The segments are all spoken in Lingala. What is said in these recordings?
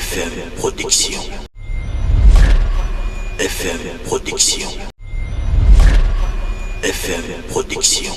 FM Production. FM Production. FM Production.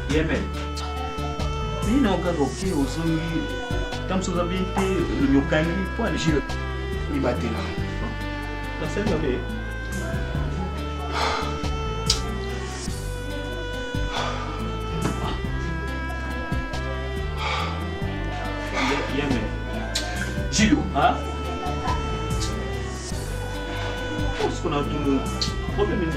Yemen. Mais non, quand ok, au son, comme ça va bien le yokai, pour aller chez le battre là. La scène va bien. Yemen. Gilou, hein? Qu'est-ce qu'on a tout le problème?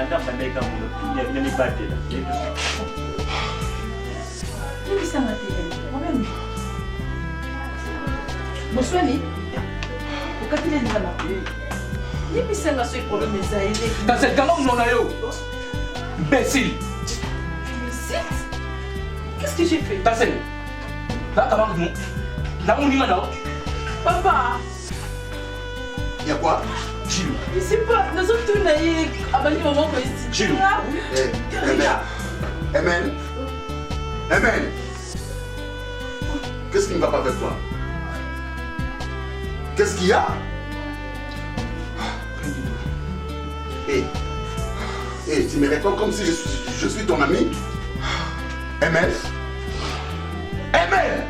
Pandai kamu, dia ni batin. Ni bisa mati kan? Orang ni. Boswani, wakati ni kama ni bisa ngasui problem zaidi. Dans cette galère on a eu. Imbécile. Qu'est-ce que j'ai fait? Tassel. Là comment nous? Là on y va là. Papa. Il y a quoi? Gilou. Je sais pas, nous sommes tous naïfs. Abani maman ko ici. Gilou. Amen. Amen. Qu'est-ce qui ne va pas avec toi? Qu'est-ce qu'il y a? Hé, tu me réponds comme si je suis ton ami? Amen. Amen.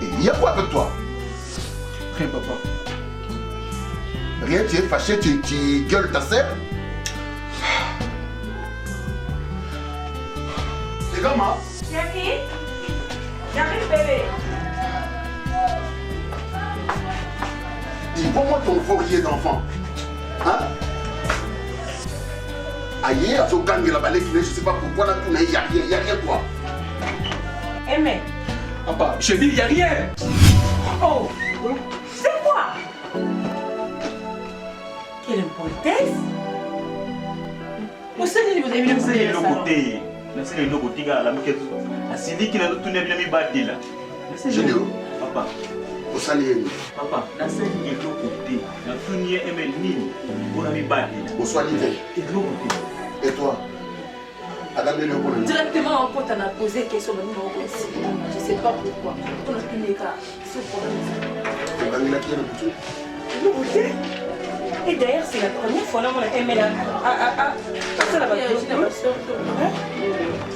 Il y a quoi avec toi? Rien, papa. Rien, tu es fâché, tu gueules ta sœur? C'est comment? Yaki, j'arrive bébé. Dis-moi ton fourrier d'enfant. Hein? Aïe, à ce gang de la balai qui n'est, je ne sais pas pourquoi là, il n'y a rien quoi. Aimé. Papa, chérie, il n'y a rien. Oh, c'est quoi? Quelle impolitesse. Vous savez, vous avez vu le côté. C'est le côté là, la mike. C'est dit qu'il a tout n'est bien mis battu là. Généo. Papa. Au salier. Papa, la scène est de l'autre côté. La tournée est même nul. On a mis battu là. Au salier. Et de l'autre côté. Et toi? Adam de Léopold. directement, quand on a posé question, je ne sais pas pourquoi. On a pu les cas. C'est problème. Et d'ailleurs, c'est la première fois qu'on a aimé la. Ça là-bas.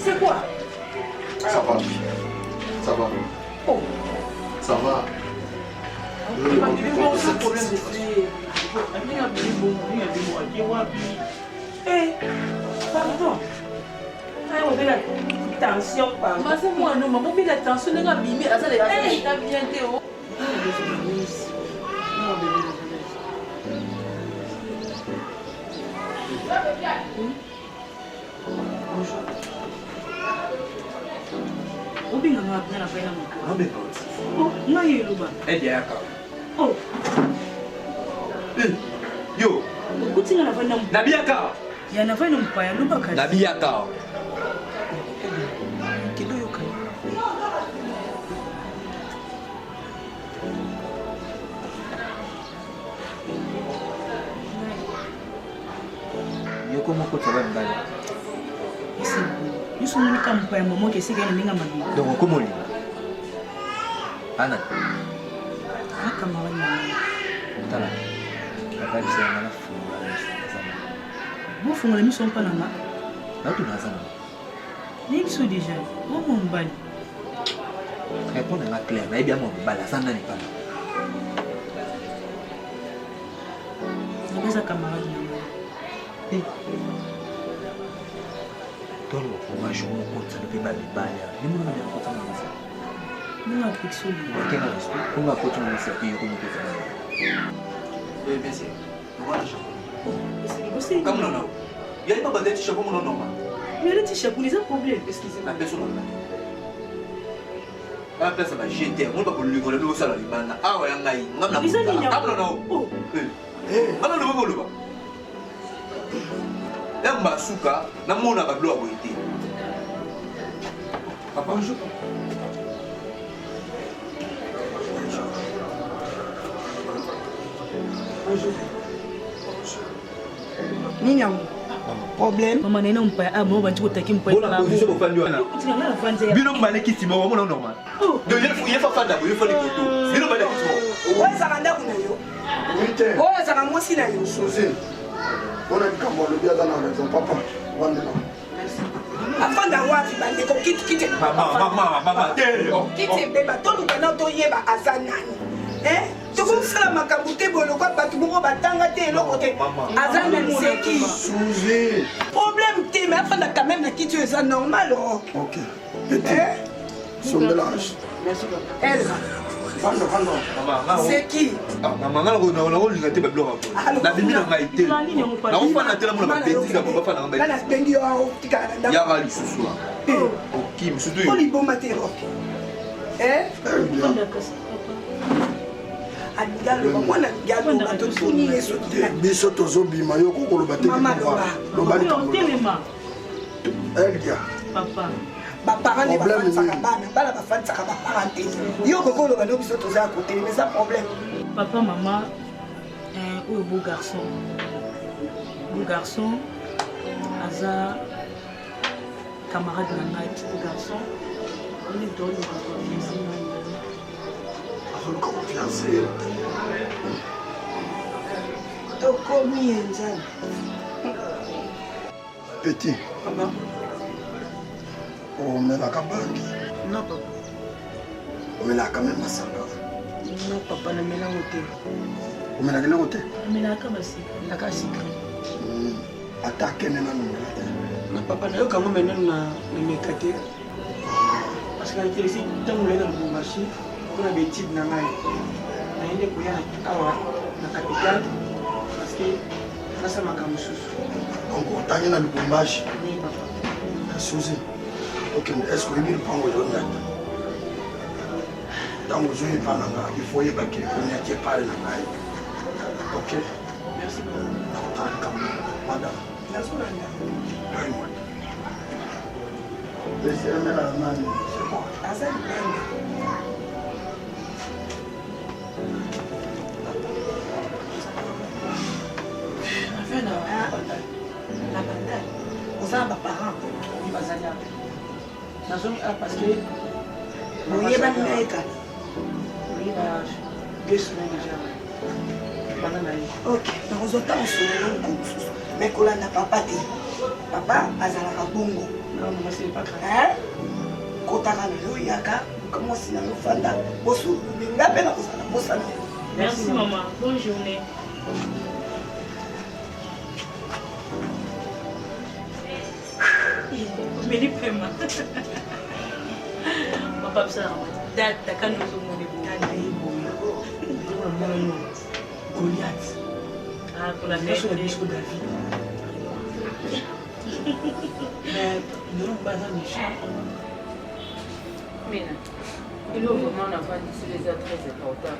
C'est quoi? Ça va. Ça va. Oh. Ça va. Pardon. Attention, pardon. Mais c'est moi, non, maman, mais l'attention, on a bimé, ça les a bien Théo. Obi nga ngapna na faina mo. Abe. Oh, ngayon ba? Dia ka. Oh. Yo. Ukuthi nga na faina mo. Nabiaka. Ya na faina mo pa ya luba ka. Nabiaka. Kidoyo ka. Yo como ko tsaba ndani. Yusu muni kampa ya momo ke siga ni nga mabi. Donc comment lui? Ana. Haka mawani. Tala. Papa bisa mana fungula sana. Mo fungula mi son pa nanga. Na tu na sana. Ni biso déjà. Mo mo mbali. Répondre à clair, na bien mo bala sana ni pa. Nabeza camarade nanga. Tolo ko jour ko tsana pe ba bibaya. Ni mo na ko tsana masa. Nunga pixoli. Quel respect? On va continuer ça puis ko mo ko tsana. Bébé, c'est. Voilà, je Você. Comme non, non. Il y a pas de tête, je sais pas mon nom. Mais le t-shirt, vous les avez problème. La personne là. La personne va jeter. On va pour lui voler le salaire. Ah ouais, on a eu. On a Ils ont dit ah non, non. Oh. Ah non, non, non. Là, on va souka. Na mona va bloquer à boiter. Papa, bonjour. Nini yangu? Problème. Mama nena umpa abo bantu kutaki mpa. Bona position ko fandi wana. Kutina ngala fanze ya. Bino mbale kiti mo mo normal. Donc il faut fanda, il faut les photos. Bino mbale kiti mo. Oyo ezaka ndako na yo oyo ezaka mwasi na yo Suzy, on a dit qu'on va le bien dans la raison. Papa, vendez-la. afanda wapi bandeko kiti Mama, kiti beba toluka na toyeba aza nani tokosala makambo te bolokwa bato moko batanga te eloko te aza nani seki Suzy. problème te mais afanda quand même na kiti oyo eza normal Ok. Petit. Sondage. elma Vando. seki Mama ngala ko na ko linga te ba bloka ko. Na bibi na ngai te. Na ko fana te la mo na beti na ko fana ngai. ngana spendi yo aho tikala na Ya ndako ga lisusu wa. Kim sudu yo. oliboma te roke aligaloba mwana ligaloba totuni ye soki Biso tozobima yo kokoloba te. Mama loba. Loba ni kambo. Telema. Elgia. Papa. baparent nde bafandisaka bana bafandisaka baparent te yo kokoloba no biso toza ya kote mais ça problème Papa, maman, un beau garçon. Beau garçon, Aza, camarade de la beau garçon. On est dans le Confiance. tokomi ye nzambe Petit. Omelaka bangi. Non, papa. Omelaka même masanga. Non, papa, na melango te. Omelaka nango te. Melaka basi, la kasika. Ata kene na nomela te. Na papa na yo kango maintenant na meka te parce que intéressé ntango lena lubumbashi mpona betide na ngai nayende koya awa na capitale parce que nasamaka mosusu Donc otangi na Lubumbashi. oui papa Suzy. Ok, est-ce que oyebi lupango yo nyata? ntango ozwi epa na nga il faut oyebaki onyaki epale na ngai. Ok? Merci beaucoup. Madame. nazolanda Donne-moi. c'est bon aza libanga na bandali oza na baparent bazali awa nazongi awa parce que boyebani na ye kala oyeba 2 semaines déjà bana na ye. ok nakozota mosololo nko mosusu me kolanda papa te papa azalaka bongo kotaka na yo yaka mwasi na yo fanda bosulinga mpe na kozala mosana. Merci maman, bonne journée. Meli pema. Papa psa data kan nous sommes Goliath. Ah, pour la Sur le discours de la vie. Mais nous n'avons pas un méchant. Mais il faut vraiment avoir d'ici les autres très importants.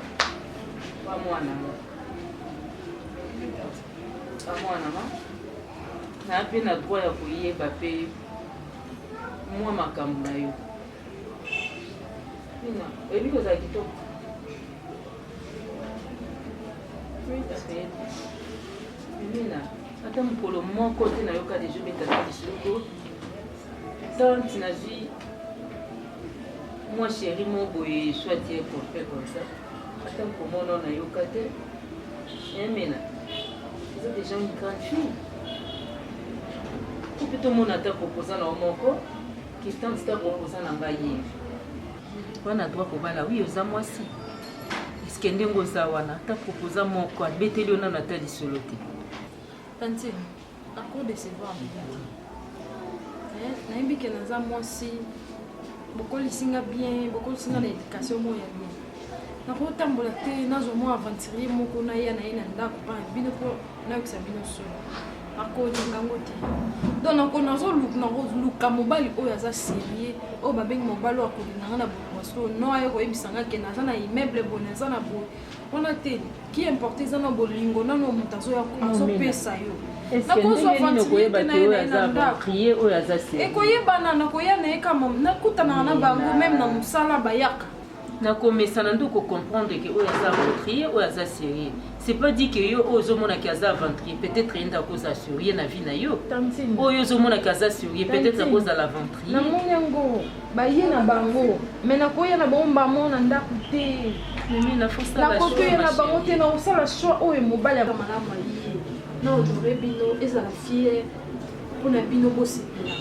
Pas moi, non. Pas moi, non. Na pe na droit ya koyeba pe mwa makambo na yo. Mina, ebi ko za kitoko. Mina, ata mokolo moko te nayoka deja obetaka lisoko tanti nazwi mwa chéri mo boye soit ye porfe comme ça ata mokomona nayoka te mina eza déjà une grande fille ope tomona ata proposa na yo moko kistanti ta proposa na ngai ye wana droit kobala wi oza mwasi eske ndenge oza wana ata proposa moko abeteli yo nano ata lisolo te. Tantine, encore décevoir. Nayebi ke naza mwasi bokolisinga bien, bokolisinga na éducation mo ya bien. Nakotambola te nazomwa aventurier moko na ye na ye na ndako pa bino po nayokisa bino solo. Akolinga ngo te. Donc nazoluka mobali oyo aza sérieux oyo babengi mobali oyo akolinganga na bolingo no aye koyebisanga ke naza na immeuble boye naza na boye wana te ki importe eza na bolingo nano moto azopesa yo ekoyebana nakoya na ye kama nakutanaka na bango meme na mosala bayaka nakomesana nde comprendre que oyo aza aventurier oyo aza sérieux c'est pas dit que yo oyo ozomonaki aza aventurier peut-être yenda akoza sérieux na vie na yo oyo ozomonaki aza sérieux peut-être akozala aventurier namoni yango baye na bango me nakoya na bango bamona ndako te nakotoya na bango te nakosala choix oyo mobali ya malamu aye na honore bino ezala fier mpona bino bosepela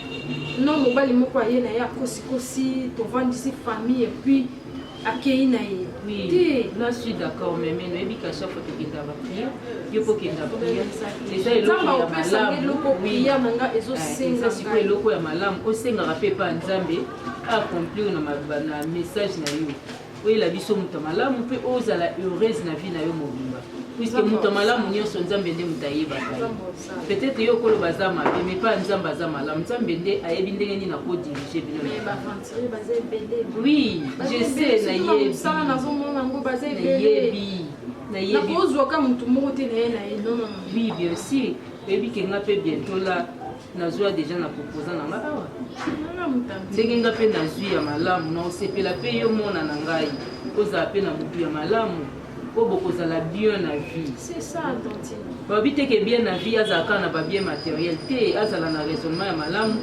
non mobali moko aye na ye akosikosi tovandisi famille et puis akei na ye. Oui, là je suis d'accord, mais nous avons qu'à chaque fois que tu as prié, il faut qu'il y ait prière. Déjà, il y a malam, ça c'est quoi le ya malam, au sein de pas nzambe accomplir na message na yo. Oui, la biso muta malam, on peut oser la heureuse na vie na yo mobimba. Puisque muta malam nyonso nzambe nde mutayeba kai. Peut-être yo kolo baza mabe, mais pas nzambe baza malam. Nzambe nde ayebi ndenge ni na ko diriger bino. Oui, je sais na yebi. Ça na zomona ngo baza ebele. Na kozwa ka mutu moko te na ye na ye non non. Oui, bien sûr. Ebi kenga pe bientôt là. Nazwa déjà na proposa na nga awa. Ndenge nga pe nazwi ya malamu na osepela pe yo mona na ngai. Kozala pe na mutu ya malamu. Po bokozala bien na vie. C'est ça, Tantine. Babi te ke bien na vie azala na ba bien matériel te azala na raisonnement ya malamu.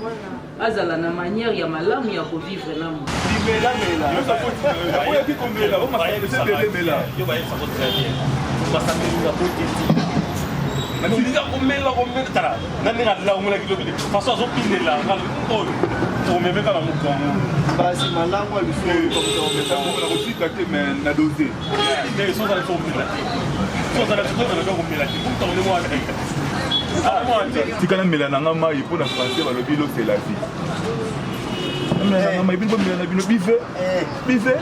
Azala na manière ya malamu ya ko vivre na mo. Mela. Yo sa poti. Oya ki komela, o ma sa mela. Yo ba sa poti très bien. Ba sa mela poti. Nafilinga komela tara. Nani ngala umela kidogo. Façon zo pinela ngalo oyo. To memeka na mukongo. Basi malango aliso na kosika te mais na dosé. Mais so za le formula. So za la tuto na ko mela. Pour ton moi avec. Ah moi. Tikana mela na nga mai pour na français balobi lo c'est la vie. Mais na mai bingo mela na bino bife. Bife.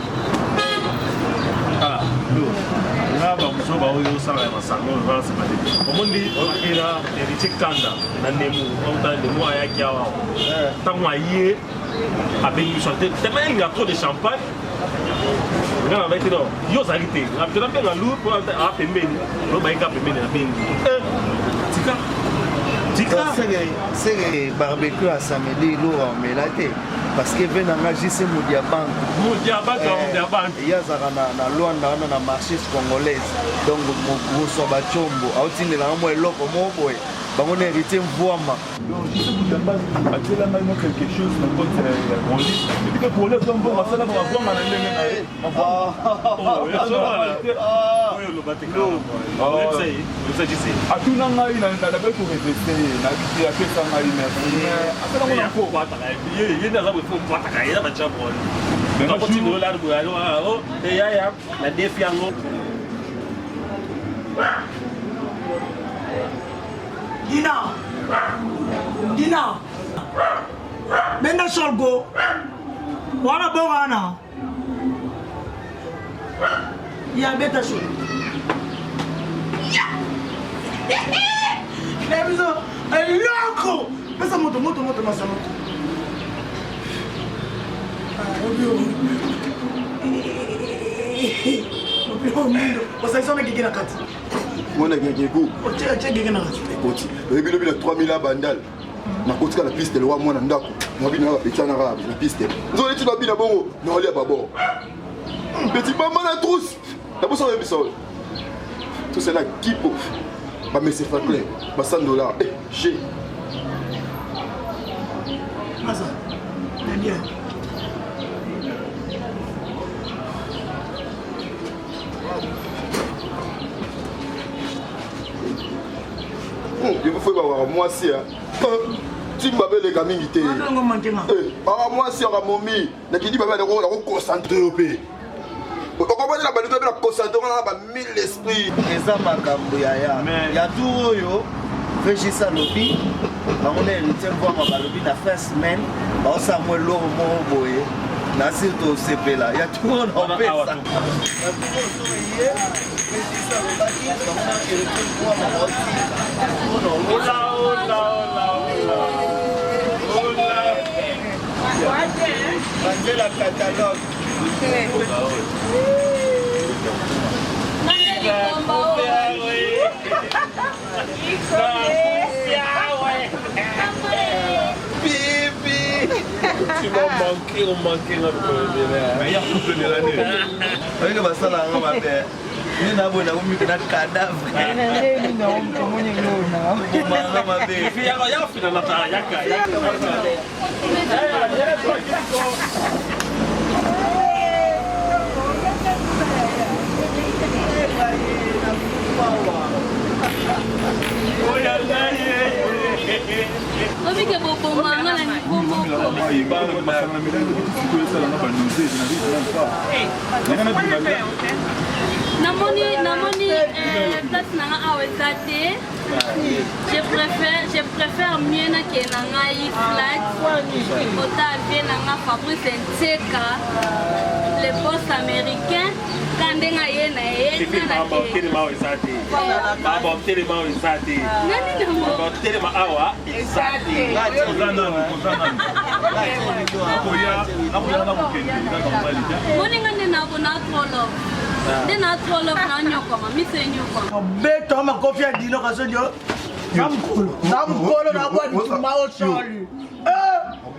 Ah. Na ba muso ba oyo sala ya masango va se bali. Omondi okira Eric Kanda na nemu onta de moi ya kiawa. Tango aye avec lui chanter. Tellement il y a trop de champagne. Nga ba ite no. Yo sa gite. Ngapita mpe nga lu po a pembeni. Lo ba ika pembeni na bengi. Tika. C'est barbecue à samedi lourd mais là parce que venanga juste Moudiabank. Moudiabank. Il y a na Luanda na marché congolaise. Donc mon so ba chombo. Autine la mo eloko mo boy. Bango na héritier Mvouama. Donc juste Moudiabank atela même quelque chose dans votre mon lit. Et puis pour les hommes bon ça là on va voir na ndenge na. Atuna ngai na ndaba ko revester na biti ya pesa ngai merci. Atala mo na ko kwata kai. Ye na za bo kwata kai na ba chapo. Ba ko ti dollar bo alo o ya na defi yango. Dina Benda Solgo Wana Bogana Ya beta show Nebizo Eloko Pesa moto masa moto Wasaisona kikina kati Mwana gengego. Oche gengena kati. Ekoti. Ebilo bila 3000 bandal. Na kotika la piste le wa mwana ndako. Na bina ba petana ra la piste. Nzole ti ba bina bongo. Na oli babo. Petit maman la trousse. La bossa ba biso. Tout c'est là kipo. Ba mais c'est pas clair. Ba $100. J'ai. Masa. Bien. Je vous fais voir moi si tu m'appelles les gamins qui moi si on a momi na qui dit baba na ko concentrer au pays on comprend la balle de la concentrer on a 1000 l'esprit eza makambo ya tour oyo Régis alobi bango na héritier Mvouama balobi na fin semaine baosamwe loro moko boye na surtout osepela ya tour na opesa la catalogue. Tu m'as manqué, on manquait un peu. Mais il y a couple de l'année. Avec le bassin là, on va faire. Ni na bona ko mi kana cadavre. Ni na on ko moni ngona. Ko manga mabe. Fi ya fina na ta yaka. Obi ke bobo manga na ni bobo. Namoni place nanga awa eza te. Je préfère mieux na ke nanga i flat. Ota vie nanga Fabrice Nteka, le boss américain. Kandenga ye na ye na ke. Baba telema izati. Nani na mo? Baba telema awa izati. Moninga nena bona trolo. Nena trolo na nyoko ma misenyoko. Beto makofi ya dino kasojo. Samkolo na kwa bitumba osoli.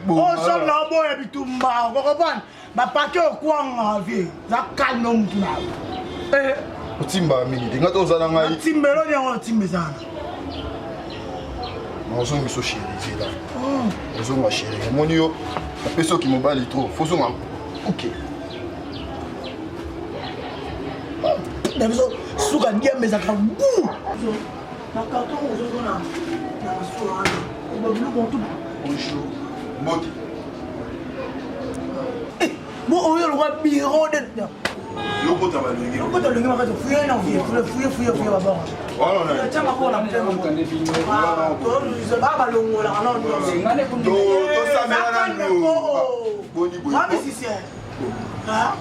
Osoli na boya bitumba. Kokopana. Bapake okwanga vie. Za kalmo mtu na. Otimba mingi. Ngata ozana ngai. Timbelo nyango timbezana. Ozo miso chéri zela. Ozo ma chéri. Moni yo. La personne qui m'embale trop. Faut so OK. Daviso suka dia meza ka bu. Na carton ozo na soa. Ba blu ko tu. Bonjour. Moti. Mo oyo lo wa biro de. Loko tabalingi. Loko tabalingi makazo fuye na fuye baba. Wala na. Chama ko na mtema ko. To baba longo la kana ndo. Ngane kundi. To samela na ndo. Boni boni. Mami sisi. Ha?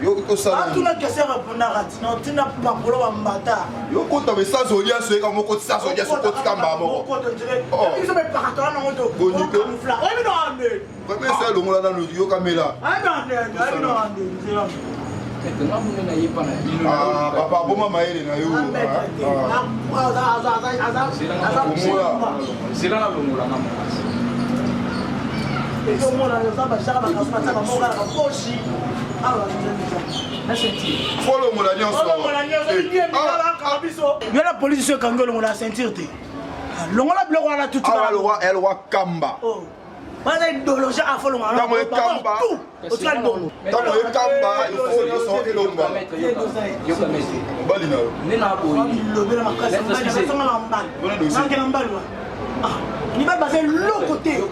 Yo kosala. Tout le question répondra. Non, tu n'as pas pour le mbata. Yo kota mais ça zolia so eka moko ça zolia so kota kamba moko. Ils sont pas partout na moto. Bonito. Ouais mais non ande. Ba pe ça longola na yo kamela. Ah non ande. Ah papa boma maele na yo. C'est là longola na mo. Et comme on a les ambassadeurs ça va moka na pochi. Follow mon alliance. Il y a la police qui a la ceinture. Longola bloc on a tout. Ah le roi elle roi Kamba. Voilà une dologie à follow on a Kamba. Au tral dolo. Tant que Kamba il faut le son et longa. Yo ka mesi. Balina. Nena ko. Le bela makasa. N'a pas ni pas basé l'autre côté.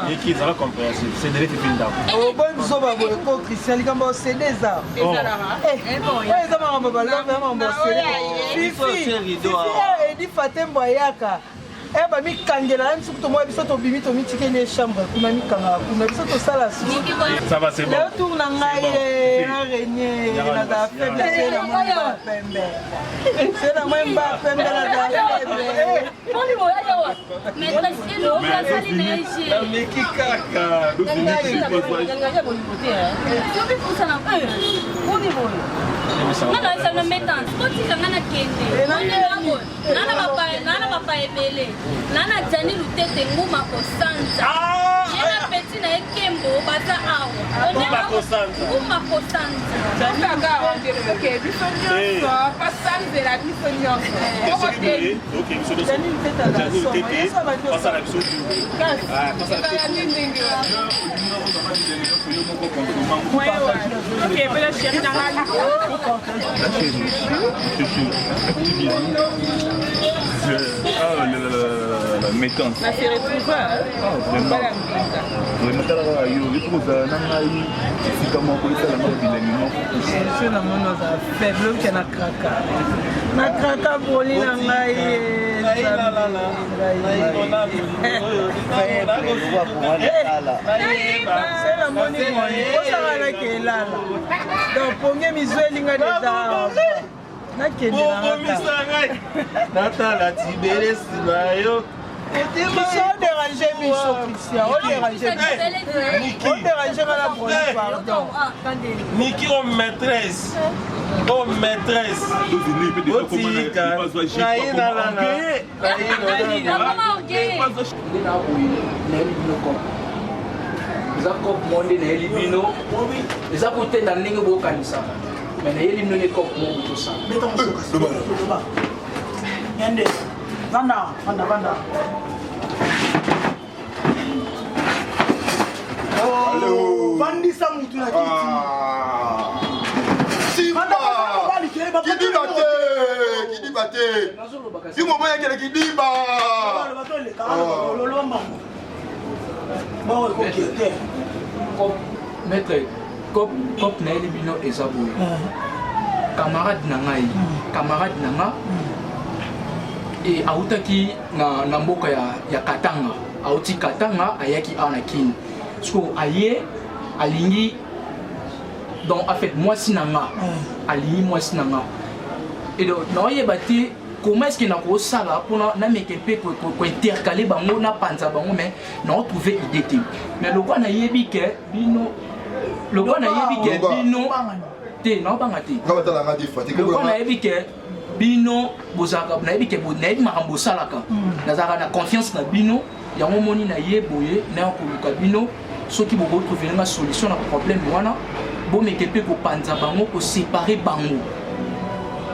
Niki, ça va compréhensible. C'est de l'effet d'âme. Oh, bon, ça va, bon, Christian, il va c'est des arts. Eh, bon, ça va, on va Fifi, il dit Fatem Boyaka. Eh ben mi kangela même surtout moi biso to bimi to mi tike les chambres kuma mi kanga kuma biso to sala su ça va c'est bon le tour na ngai na renier na da femme c'est la moi ba pembe c'est la moi ba pembe na da femme on y va ya wa mais parce que l'eau va salir neige la meki kaka do bimi c'est quoi quoi nganga bon côté hein tu veux pour ça na on y va nana ça no metan spoti kanga na kende nana papa ebele nana jani lutete nguma kosanza yena peti na ekembo baza awa nguma kosanza kaka ondele biso nyonso pasanzela biso nyonso ok biso nyonso jani lutete pasala biso kaka nini ok bela chérie dans la la métance. La série trouve. Vraiment. Vraiment, il trouve un c'est comment on peut faire la mort je suis dans mon faible qui na kraka. Na kraka boli na ngai. C'est la moni moni. Ça va la ke lala. Donc premier mizweli nga déjà. Natala Tibere Sibayo. On dérangeait Michel Christian. On dérangeait la police, pardon. Niki, on maîtresse. Oh maîtresse. eza cop monde na yeli bino eza kotenda ndenge bokanisa mais na yeli bino ne cop mo botosala Yende vanda oh bandisa mutu na kiti Kidi bate. Si mo moya kele kidiba. Bon, OK. Maître, cop na yeli bino eza boye. Camarade na ngai, camarade na nga et autaki na mboka ya Katanga. Auti Katanga ayaki ana kin. Parce que aye alingi donc en fait moi sinanga alingi moi sinanga et donc non yebati comment est-ce qu'il n'a pas ça là pour na mekepe pour intercaler bango na panza bango mais non trouver idée mais le quoi na yebi ke bino le quoi na yebi ke bino te non banga te ka batala ngadi fati le quoi na yebi ke bino bozaka na yebi ke bo na yebi makambo salaka nazaka na confiance na bino yango moni na yeboye na ko bino soki bo trouver une solution na problème wana bo mekepe ko panza bango ko séparer bango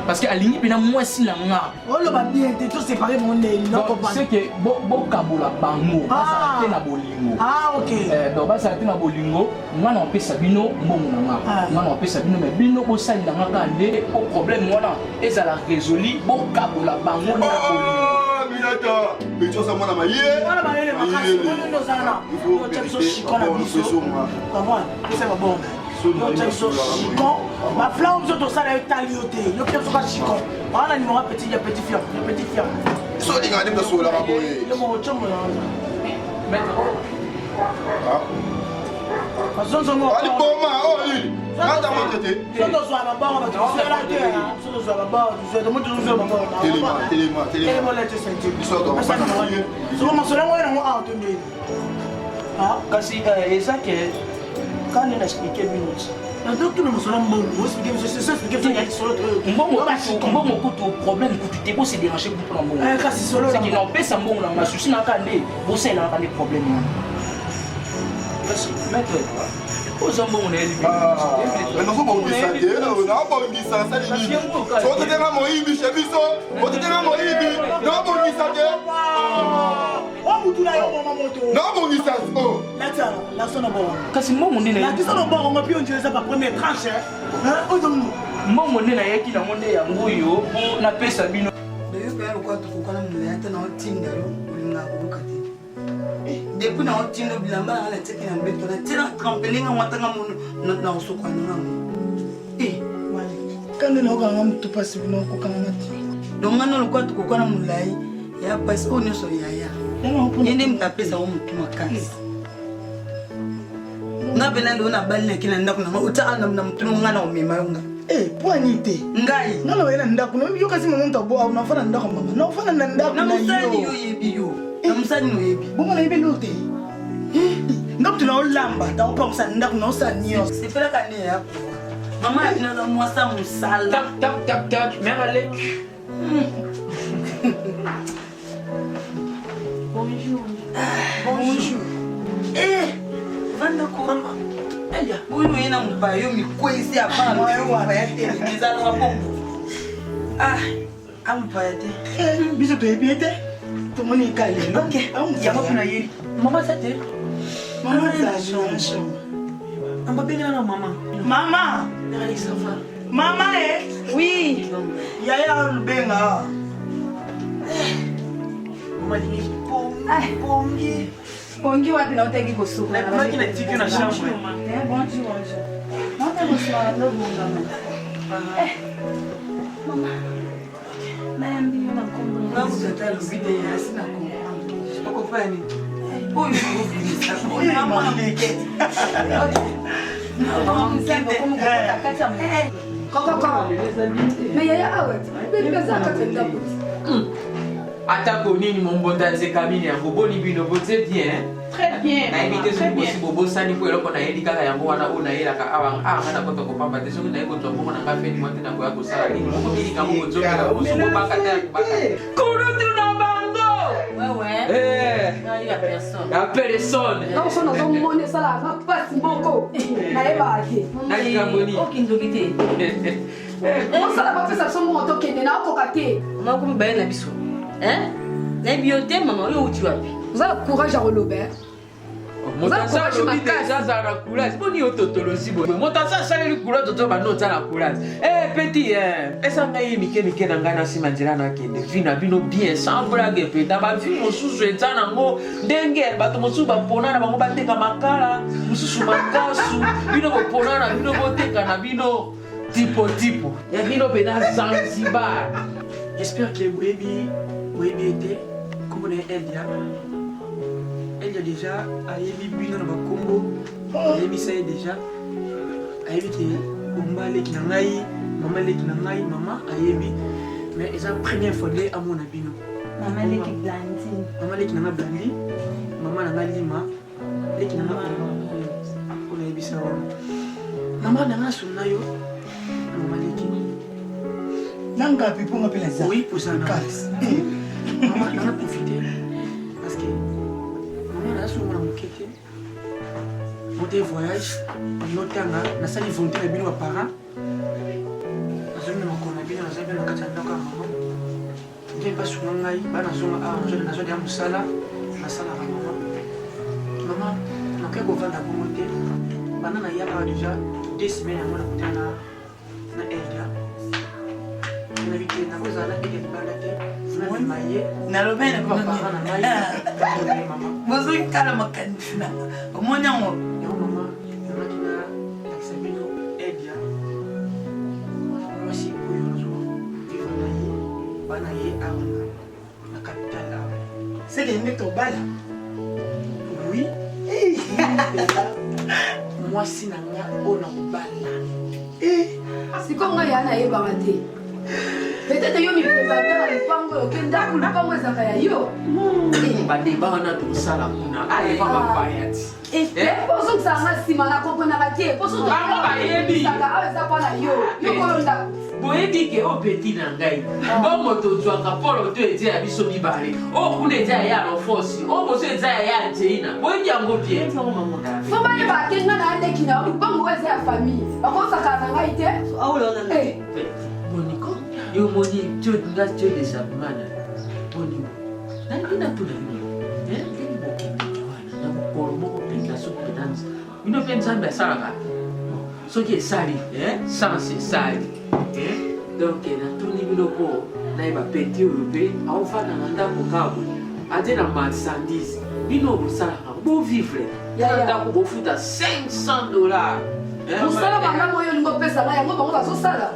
parce que alingi pena mwasi na nga on le va bien te tout séparer mon nez non comprendre c'est que bo kabola bango basate na bolingo OK donc basate na bolingo ngana on pesa bino mbongo na nga ngana on pesa bino mais bino bo sali na nga kande au problème wana ezala résolu bo kabola bango na bolingo Minata, mais tu as mon maillé. Voilà, maillé, il faut que tu chicon la biso. Comment c'est pas bon. Chicon, ma flamme de ça la talioté. Le pire soit chicon. Voilà, il m'aura petit fier, petit fier. So il gagne de so la boye. Le mot chombo là. Ali Boma, oh lui. Attends, moi traité. Kasi eza ke kani na expliquer minutes. Donc tout le monde sera bon. Moi expliquer c'est ça expliquer ça solo. Mbongo kutu problème kutu te bo se déranger pour mbongo. Kasi solo. C'est qu'il n'empêche mbongo na masusi na kande bo se na kande problème. Kasi maître oza mbongo na eli. Mais non faut pas ça te, non pas on ça ça ni. So te tenga moibi chez biso, o te tenga moibi. Non bon ni ça te. Oh mutula yo mama moto. Non bon ni ça. Oh. La sona bon. Kasi mbongo nene. La sona bon on peut on dirait ça par première tranche hein. Ozomu. Mbongo nene yaki na monde ya nguyo na pesa bino. Ndio kwa kwa tukukana mleta na otinda yo ulinga kubukati. Depuis na otinda bilamba na teke na mbeto na tena trampelinga mwatanga muno na usoko na ngamu. Quand on a un peu passé, on a un peu donc on a le tukukana mulai ya pasi on so yaya. Yende mtapesa wa mtu makasi. Ngabe na ndo na bali na kila ndako na utana na mtu ngana umema yonga. Poignité. Ngai. Ngalo wena ndako no yo kasi mama ntabo au nafana ndako mama. Na ufana na ndako na yo. Na musani yo yebi yo. Na musani no yebi. Bongo na yebi lote. Ngapo tuna olamba, ta opa musani ndako na osani yo. Sipela kane ya. Mama ina na mwasa musala. Tap. Merale. Bonjour. Vanda ko mama. Elia, huyu yena mbayo mikwezi hapa. Moyo wa yake nizala wa bongo. Ampayate. Biso to ebiete. To moni kale. Okay. Yama kuna yiri. Mama sate. Mama na show. Amba benga na mama. Mama. Mama Oui. Yaya lubenga. Mama ni pongi. Pongi wapi na utaki kusuka. Na mama kina tiki na chambre. Bonjour. Nota kusuka ndo bunga mama. Mama. Naambi na kombo. Nangu tatalo bide ya sina kombo. Siko fani. Huyu ni huyu mama ameketi. Mais yaya awe. Beza katenda kuti. Atako nini mombonda nzekabini yango boni bino bote bien. Très bien. Na éviter ce bosi bobo sani ko eloko na yeli kaka yango wana ona yelaka awa ngana kota ko pamba te soki na yeko to bongo na ngafe ni mwate na ko ya ko sala nini mo bili ka mo zo ka mo so baka ta baka. Kurutu na bango. La personne. La personne. Non so na zo mone sala ma passe mboko. Na eba ake. Na kamboni. Okindobite. On sala ba pesa so mo to kende na ko kate. Mako mbaye na biso. Na biote mama yo uti wapi? Vous avez courage à relever. Motansa lobi déjà za na courage. Boni ototolosi bo. Motansa sali courage toto ba no na courage. Petit esa ngai mike na ngana sima nzela na kende. Vina bino bien sans blague peta ba vi mosusu etana ngo ndenge bato mosusu ba pona na bango bateka makala, mosusu makasu. Bino bo pona na bino boteka na bino tipo. Ya bino pena Zanzibar. J'espère que vous été comme on est Elia. Elia déjà a émis bino na bakombo. Émis ça déjà. A émis que Omba leki na ngai, mama leki na ngai, mama a émis. Mais c'est la première fois les à mon abino. Maman leki blandi. Maman leki na blandi. Maman na lima. Leki na on a émis ça. Maman na sunayo. Maman leki. Nanga pipo m'appelle ça. Oui, pour ça. Maman, on a profité parce que maman a souvent moquette. Monter voyage, notanga, na sali volontaire bino parents. Azumi na makona bino na zabi na katanda ka maman. Ndiye pas souvent ngai, bana zonga na zone ya musala, na sala ka maman. Maman, na kwa govanda bomote. Bana na ya déjà 2 semaines à mon kutana na Elia. Na vite na koza na kike balate. Na maye. Na lobena kwa papa na maye. Mama. Bozo kala makanisa. Omonyango. Yo mama, na kina taxabino Elia. Mwasi kuyo zo. Vivre na ye. Bana ye awana. Na capitale. C'est que n'est to bala. Oui. mwasi na nga oyo na kobala sikoyo ngai ya nayebaka te peut-être yo mipréparateur na lupango oke ndako lupango ezaka ya yo badeba wana tosala kuna ayeba bapaya ti posokisaka nga nsima na komprenaka te posokisaka awa eza mpo na yo yokolo ndako boyebi ke o peti na ngai bongo tozwaka polo to eza ya biso mibale o kuna eza ya lofosi o moso eza ya angelina boyebi yango bien fo bayebaka te nga na ndeki na lupango oyo eza ya famille bakosaka na ngai te boniko yo moni nga tio desamana boniko nalingi natuna bino ndeni bokendeke wana na mokolo moko mpenza soki penanza bino mpe nzambe asalaka soki esali sans esali donc natuni bino mpo nayeba peti oyo mpe aofanda na ndako kabo ate na marchandise bino bosalaka bovivre na ndako bofuta $500 mosala malamu oyo olingi opesa ngai yango bango bazosala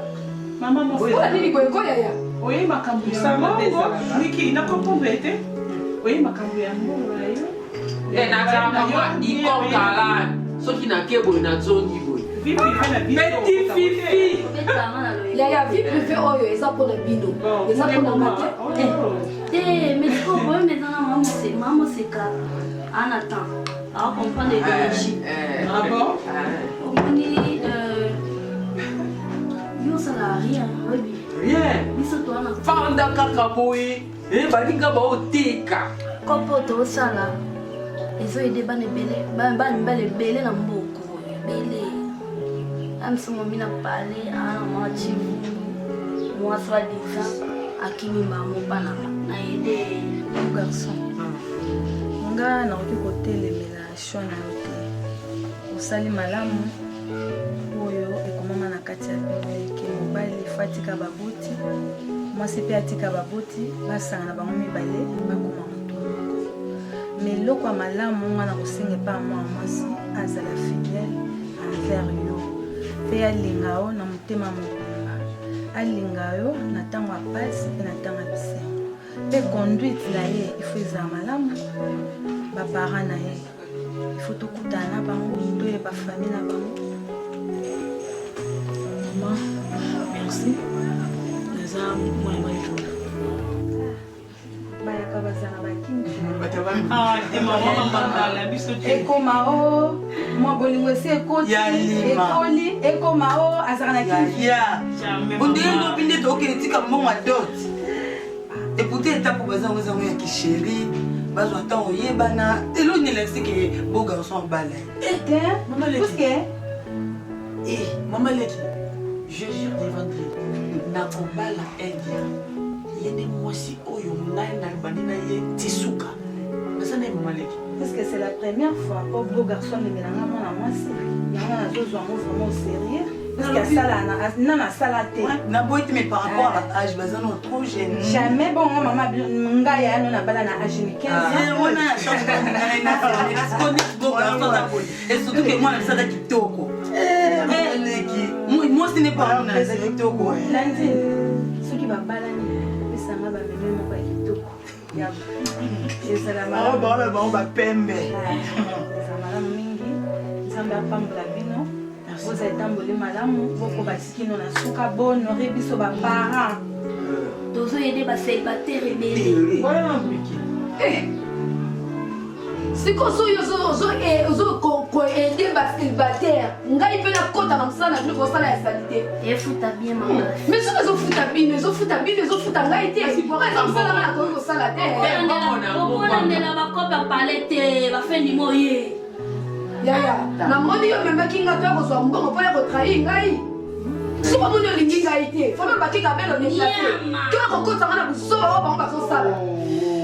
mpona nini koyekoya ya oye makambo ya mbongo wiki nakompombe te oye makambo ya mbongo na yo nakalaka ikokalani soki nake boye nazongi boye petit fifi ya vie privé oyo eza mpona bino eza mpona nga te mais oyo mezana mamoseka ana temps aocomprendre idéologie omoni yosala rien oyebi rien biso towana fanda kaka boye balinga baoteka kopo tosala ezoyede bana mibale ebele na mboka ebele amisomo mina pale ana mwachivu mwasi wa disa akimi mbamo mpana nayede garçon nga nakoki kotelemela shwa na yo te osali malamu oyo ekomama na kati ya bibeke mobali efo atika baboti mwasi mpe atika baboti basanga na bango mibale bakoma moto moko me eloko ya malamu nga na kosenga epa mwa mwasi azala fidèle envers yo mpe alinga yo na motema mobimba alinga yo na ntango ya pasi mpe na ntango ya bisengo mpe conduite na ye ifo ezala malamu bapara na ye ifo tokutana na bango toyeba famille na bango. Merci. Naza mwana maitu. Bayaka bazana bakini. ekoma o mwa bolingo esi ekoti ekoli ekoma o azaka na kini ondenge lobi nde tokende tika mbongo adot epute etape bazango ezango ya kisheri bazwa ntango oyebana elonela esike beau garçon bala Maman Leki, je jure devant Dieu, nakobala India. Yene mwasi oyo ngai na banina ye tisuka. Nasana Maman Leki. Parce que c'est la première fois que beau garçon me melanga mwana mwasi. Yanga na zozwa ngo vraiment au sérieux. Parce que sala na sala te. Na boite mais par rapport à âge bazana trop jeune. Jamais bon maman ngai ya no na bala na âge 15 ans. On a chance de na beau garçon na boy. Et surtout que moi na sala kitoko. Moi ce n'est pas un kitoko. Lundi ceux qui va balani ça m'a ba meme moko ya kitoko. Ya. Ba ba pembe. Malamu mingi. Nzambe apambola bino. Vous êtes tamboli malamu boko basikino na suka bonore biso ba parents. Tozo aider ba célibataire rebelle. Voilà Miki. sikoso oyo ozokoede bacélibataire ngai mpe nakota na mosala na bino kosala ya salite efuta bien mama mais soki ezofuta bino ezofuta ngai te eza mosala nga nakoki kosala te okolandela bakopa pale te bafendimo ye yaya namoni yo memaki nga to ya kozwa mbongo mpo ya kotrahi ngai soki omoni olingi ngai te fona bakika belo neplase toya kokotanga na busoba oyo bango bazosala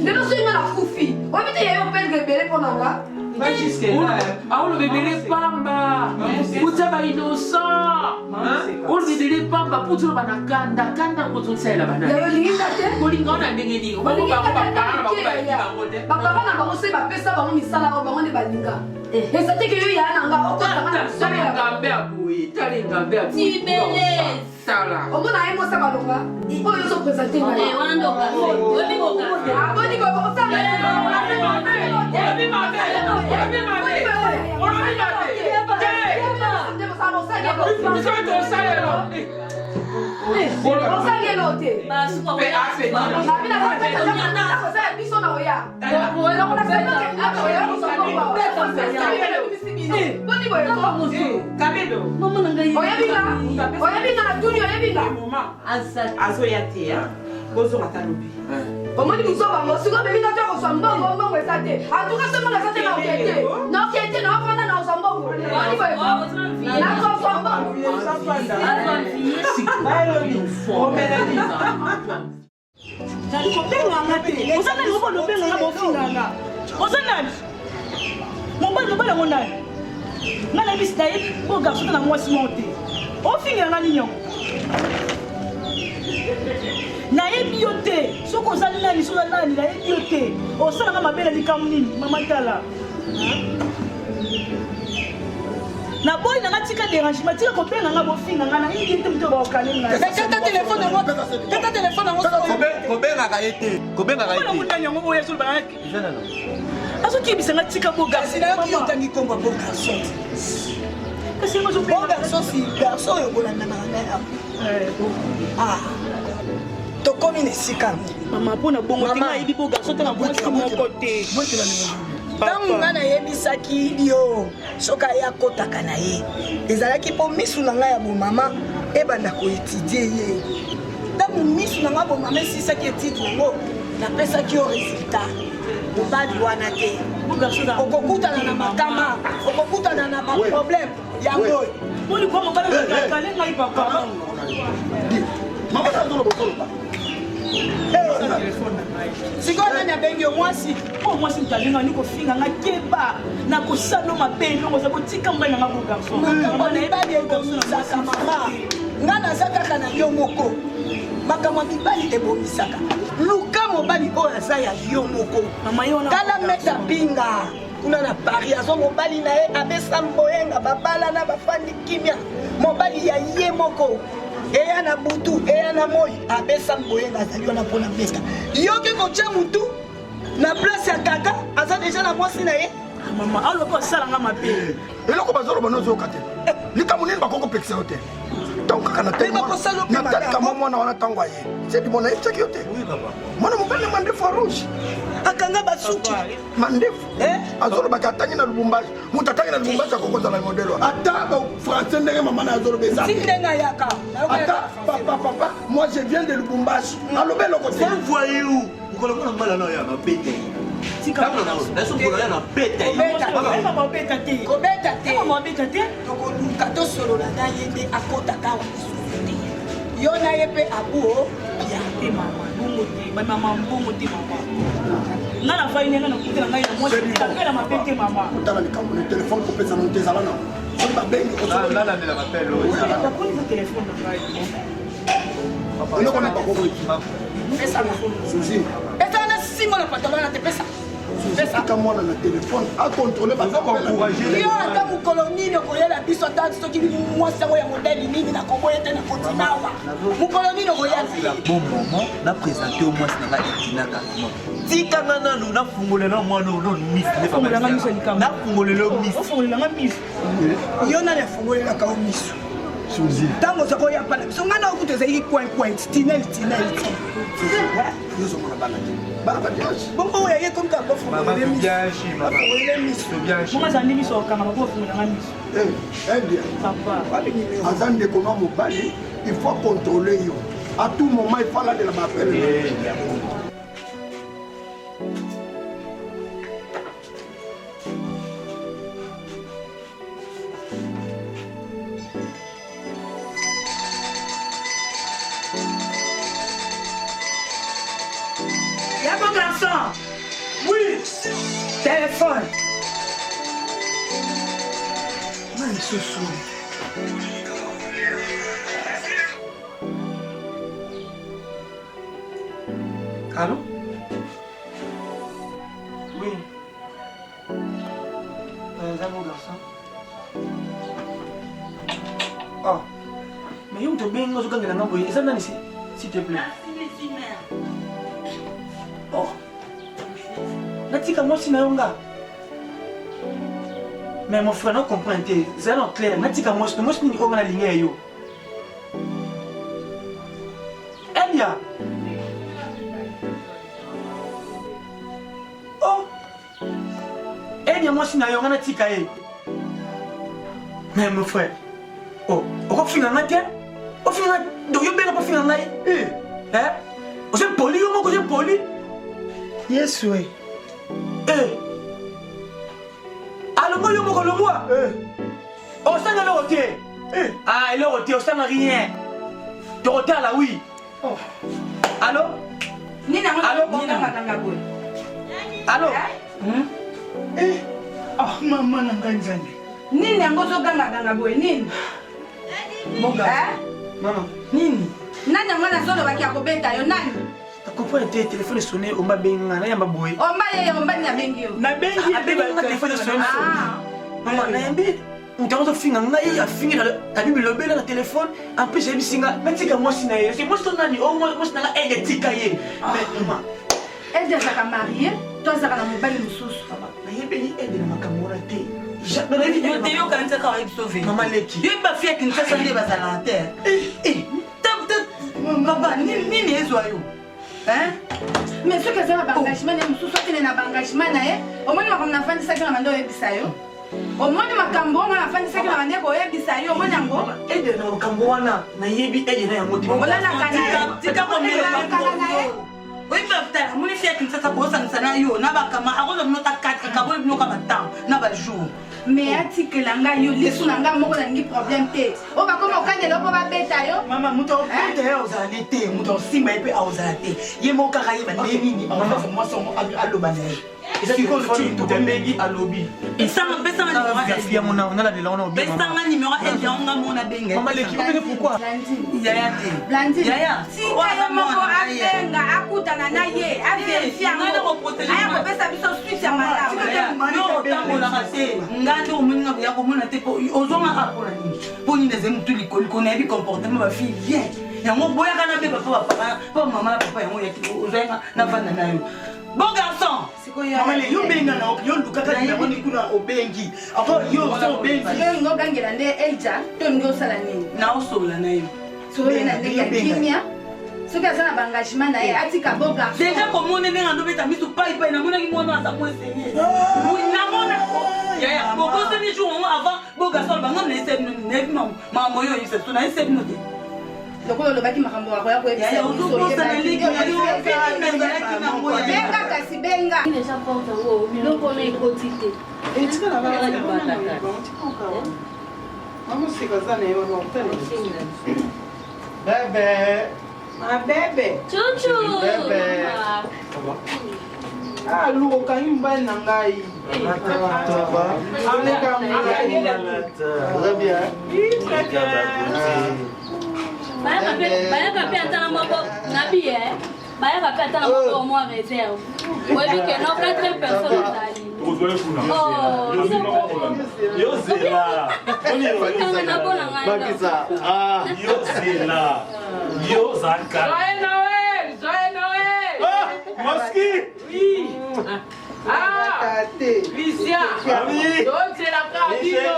lelo soki nga nakufi oyebi te yayo pendre ebele mpo na nga aolobebele pamba kutia bainocent olobebele pamba puti oloba na kanda kozosalela banayolingika te kolinga o na ndenge nini bapapa na bango soki bapesa bango misala oyo bango nde balinga eza teke yo yaa na nga okotanga na bisoengambe ya boye tala engambe ya boye omona ye mosa balonga oyo ozopresente ngai omoni biso bango siko beminga te kozwa mbongo mbongo eza te antuka se mbongo eza te naokete naokete naofanda na kozwa mbongo oni boye nakozwa mbongo zali kobenganga te oza nani mobali obenganga bofinganga oza nani mobali mobali yango nani nga nayebisi nayebi bo garso te na mwasi moko te ofinganga nini yango nayebi yo te soki oza nani soki oza nani nayebi yo te osalanga mabe na likamu nini mama tala naboyi nanga tika dérangement tika kopenganga bofinganga nayebi te moto baokalengatata telefone yango kobengaka ye te kobengaka ye te motani yango oyo esolo banaki azokibisanga tika bogarsonayoki otangi komba bogarson kasi yango bogarson si garson oyo bolandamaka naya tokomi na esika mama mpo na bongo te nayebi bo garso te na mwasi moko te ntango nga nayebisaki yo soki aye akotaka na ye ezalaki mpo misu na ngai ya bomama ebanda koetudie ye ntango misu na ngai bomama esisaki etide yango napesaki yo resultat mobali wana te okokutana na makama okokutana na baproblème yango olikwa mobali akale ngai papa sikoyo nani abengi yo mwasi o mwasi mtalinga ni kofinga nga keba na kosalo mabe elongo za kotika mbai nanga bo garçon makambo na ebali ebomisaka mama nga naza kaka na yo moko makambo ya mibali ebomisaka luka mobali oyo aza ya yo moko tala meta binga kuna na paris azo mobali na ye abesa mboyenga babala na bafandi kimia mobali ya ye moko eya na butu eya na moi abesa mboyenga azali wana mpona besta yoki kotya mutu na place ya kaka aza deja na mwasi na ye mama alobi asalanga mabe eloko bazoloba nozoyoka te likambo nini bakoko pekisa yo te ntango kaka natalika mwa mwana wana ntango aye sedi mona yebisaki yo te mwana mobali mandefu arouge akanga basuki mandefu azolobaki atangi na lubumbashi moto atangi na lubumbashi akokozala modelo ata bafrançais ndenge mama na azoloba eza ata papa moi je viens de lubumbashi alobi eloko te voyou okolokola mbala na oyo ya mabete nasokola na beta kobeta te tokoluka tosolola na ye nde akotaka awa lisusu te yo na ye mpe abuo ya te mama bongo te bamama mbongo te mama nga na vai nenga nakutela ngai na mwasi takela mabe te mama otala likambo na telefone kopesa no te ezala na soki babengi onalandela mapele bakonisa telefone na ngai eloko na bakoko eza na singo na patolona te pesa tika mwana na telefone akontrole yo ata mokolo nini okoyela biso ata soki mwasi yango ya modeli nini nakoboya te na kotinawa mokolo nini okoyela bon moment na présente au mwasi na ngai etinaka tikanga nanu nafungolela mwana ono nafungolela misu yo nani afungolelaka o misu ntango ozaka oya mpana biso ngai na okuta ezaliki coin tinel bongo oyo aye komika bofungolele miso okanga bofungolanga miso aza ndeko na mobali il faut contrôler yo à tout moment il faut alandela bapele téléphone mansusu allô oui eza mon garçon ah mais yo tobengi ozokangela nga boye eza nani s'il te plaît oh natika mwasi na yo nga Mais mon frère, non comprends-tu? C'est non clair. Mais tu sais moi, je suis on a ligné yo. Elia. Oh. Elia, moi, je suis on a tikaé. Mais mon frère. Oh, on va finir en terre. On finit donc yo ben pas finir en aïe. Hein? On s'est poli, on s'est poli. Yes, oui. Alors moi, yo le moi. On s'en a le roté. Ah, le roté, on s'en a rien. Tu roté là, oui. Allô? Allô? Allô? Ah, maman n'a pas dit. Nini yango ozoganga boye nini Maman. nini nani yango nazolobaki akobeta yo nani comprends te téléphone sonné omba benga na yamba boye omba ye omba ni abengi yo nabengi abenga téléphone sonné maman na yambi ntazo finga ngai afingi na bibi lobela na téléphone en plus j'ai bisinga matika moi sina ye c'est moi son nani oh moi sina elle tika ye mais maman elle déjà ka marié toi ça kana mobali mususu na yebeli elle na makamora te yo kanisa ka wa sauver maman leki yo ba fia kinisa sa ndeba za la terre papa nini ezwa yo hein mais ce que ça va engagement ne mususu tene na engagement na ye omoni makambo na fandi sa kana mando yebisa yo omoni makambo nga na fandi sa kana mande ko yebisa yo omoni yango ede na makambo wana na yebi ede na yango ola na kana tika ko mbele kana oui papa moni fia kinisa sa ko sa na yo na bakama akoza mnota 4 kabole binoka batam na ba jour mais atikela ngai yo lisu na ngai moko nalingi problème te o bakoma okandela opo babeta yo mama mutu obeta ye ozala te mutu osimba ye mpe aozala te ye moko kaka yeba nde nini aoza mwasi ongo aloba na ye tokomengi alobi esanga pesanga mona onaladela wana pesanga numéro ede yango mona benga mama leki opene pourquoi yaya te yaya tika yo moko abenga akutana na ye avérifie yango aya kopesa biso suite ya malamu otambolaka te ngai nde omoninga ya komona te ozonga apola nini mpo nini eze mutu likoliko nayebi comportement bafille bien yango boyaka na mpe papa po mama na papa yango ozoyanga na vanda na yo bon garçon mama le yo benga na yo lukaka yango ni kuna obengi ako yo obengi yo ngogangela nde elja to ningi osala nini naosola na yo sobe na ndenge ya kimia soki aza na baengagement na ye atika bon garçon déjà komona ndenge andobeta miso paipai namonaki mwana aza moesenye namona yaya bokosani jour mo avant bon garçon bango nayebi nayebi mambo oyo yebisaso nayebi no te lokola olobaki makambo akoya koyebisa benga kasi benga déjà porte yango biloko wana ekoti te Bébé. Ma bébé. Chouchou. Bébé. Ah, lourd, quand il me bat nangai. Très bien. Très bien. Bayaka pe atana moko nabi bayaka pe atana moko au moins réserve. Oui que non 4 personnes ozali. Oh, yo zela. Bakisa. Ah, yo zela. Yo zaka. Joyeux Noël. Ah, Moski. Oui. Ah, Christian. Oui. Donc c'est la cardino.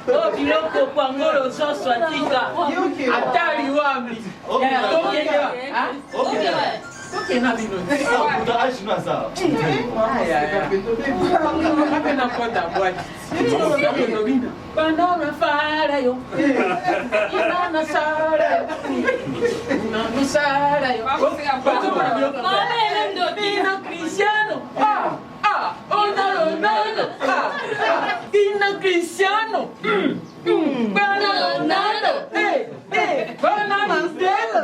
Oh, biloko pangolo soso atika atali wambi tokena bino apena kota bwati banana fara yo inana sara inana sara yo ina Cristiano Ronaldo ina Cristiano Ronaldo banana stella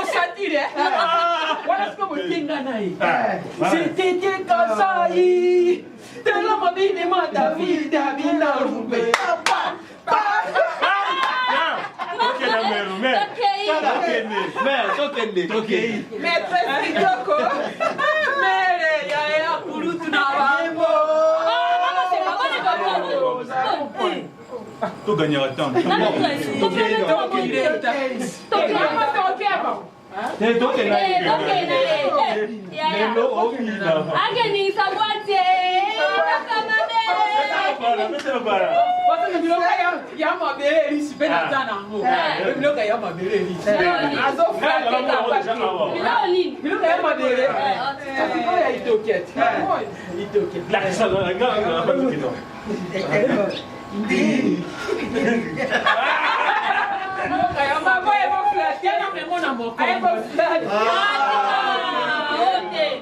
osatire wala siko mutinga naye c'était kasai tela mami infiniment David, David, Roubé. Maîtresse Kitoko. Mere ya kulutu na wambo. Tu gagneras tant.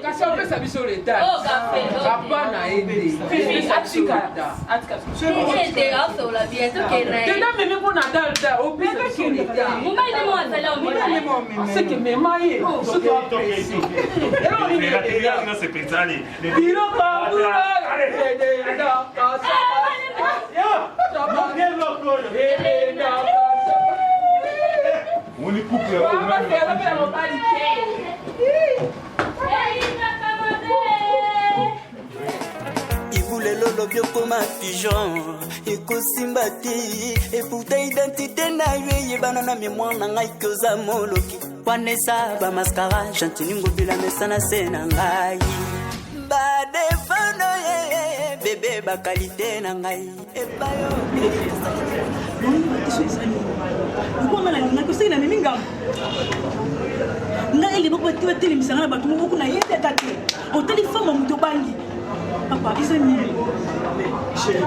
Kasi on peut s'habiller sur les tables. Oh, café. Papa n'a aidé. Fifi, Atika. Tena meme pour Nadal da. Au pire que sur les tables. C'est que mes mailles. C'est on est couple. Ibulelo lobio comme un pigeon, ekosimba te, et pourtant identité na yé banana mémoire na ngai koza moloki. Wanesa ba mascara, chantiningo bila mesana sena ngai. Ba defano ye, bébé ba qualité na ngai. E bayo. Ukoma na ngako sina mimi ngam. Na ile boko tiwa tele misanga na batu moko na yende tate. O téléphone mu to bangi. Papa, ils ont mis.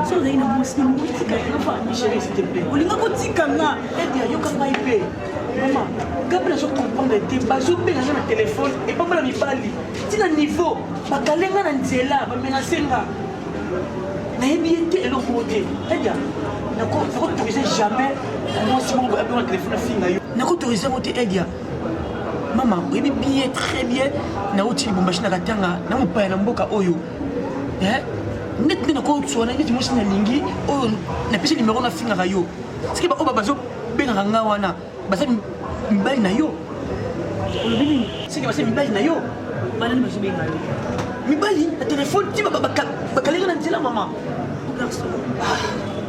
So là il a mos ni mo tika na fa mi chérie s'il te plaît. O linga ko tika na e dia yo ka mai pe. Maman, quand je comprends le débat, je peux aller sur le téléphone et pas me parler. Si le niveau, ba kalenga na nzela, ba menacenga. Na ebiete elo côté. Eh bien, na ko autoriser jamais. Moi si mon ba le téléphone finga yo. Na ko autoriser côté Edia. Maman, oui bien très bien. Na uti bo machine na katanga, na mo pa na mboka oyo. Net na ko tsona ngi mo sina lingi oyo na pesi numéro na finga yo. Ski ba oba bazo benga nga wana. Basa mbali na yo. Olobini, siki basa mbali na yo. Bana ni bazubenga yo. Mbali na téléphone ti bakalenga na nzela mama. Garçon.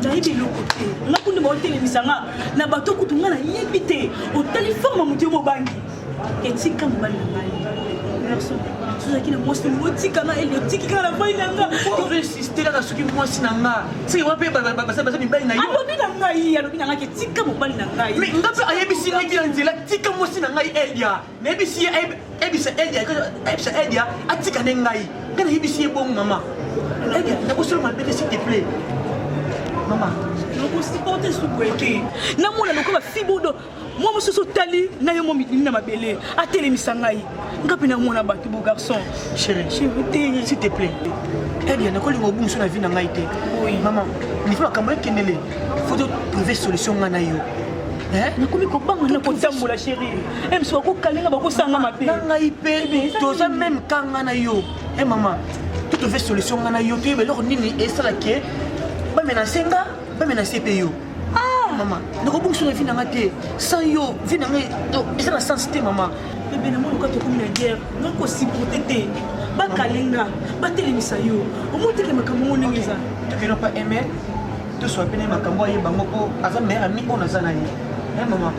Na ibi lo côté. Na kundi mo tele misanga na bato kutunga na yebite. O téléphone mo mutio mo bangi. Etika mbali na ngai. Garçon. Qui ne pense pas que elle est tika la voix nanga tu veux insister là sur qui moi sinanga c'est on peut basa mi bali na yo alobi nanga ke tika mo bali nanga mais ngapi ayebisi ngi nzela tika mo sinanga Elia nebisi ebisa Elia atika ngai kana yebisi bon maman Elia na ko seulement bébé s'il te plaît maman na ko supporter sous kweke na mona loko ba fibodo moi je suis tali na yo mo mitini na mabele atele misangai ngapi na mona ba kibo garçon chérie s'il te plaît Elia na ko lingo bum so na vie na ngai te oui maman il faut kamwe kenele faut trouver solution na yo na komi ko banga na ko tambola chérie em so ko kalenga ba ko sanga mabe ngai pe to za même kanga na yo maman tu trouver solution na yo te be lo nini esala ke ba menacenga ba menacer pe yo maman, ne rebouche sur la vie n'amaté. Sans yo, vie n'amaté. C'est la sensité, maman. Bébé, n'a pas le cas de comme la guerre. Non, aussi protégé. Ba kalenga, ba télémisa yo. Au moins, t'es que ma cameroun n'est pas. Tu n'as pas aimé. Tu sois péné ma cameroun et bangoko. Asa mère ami on a zanaï. Maman.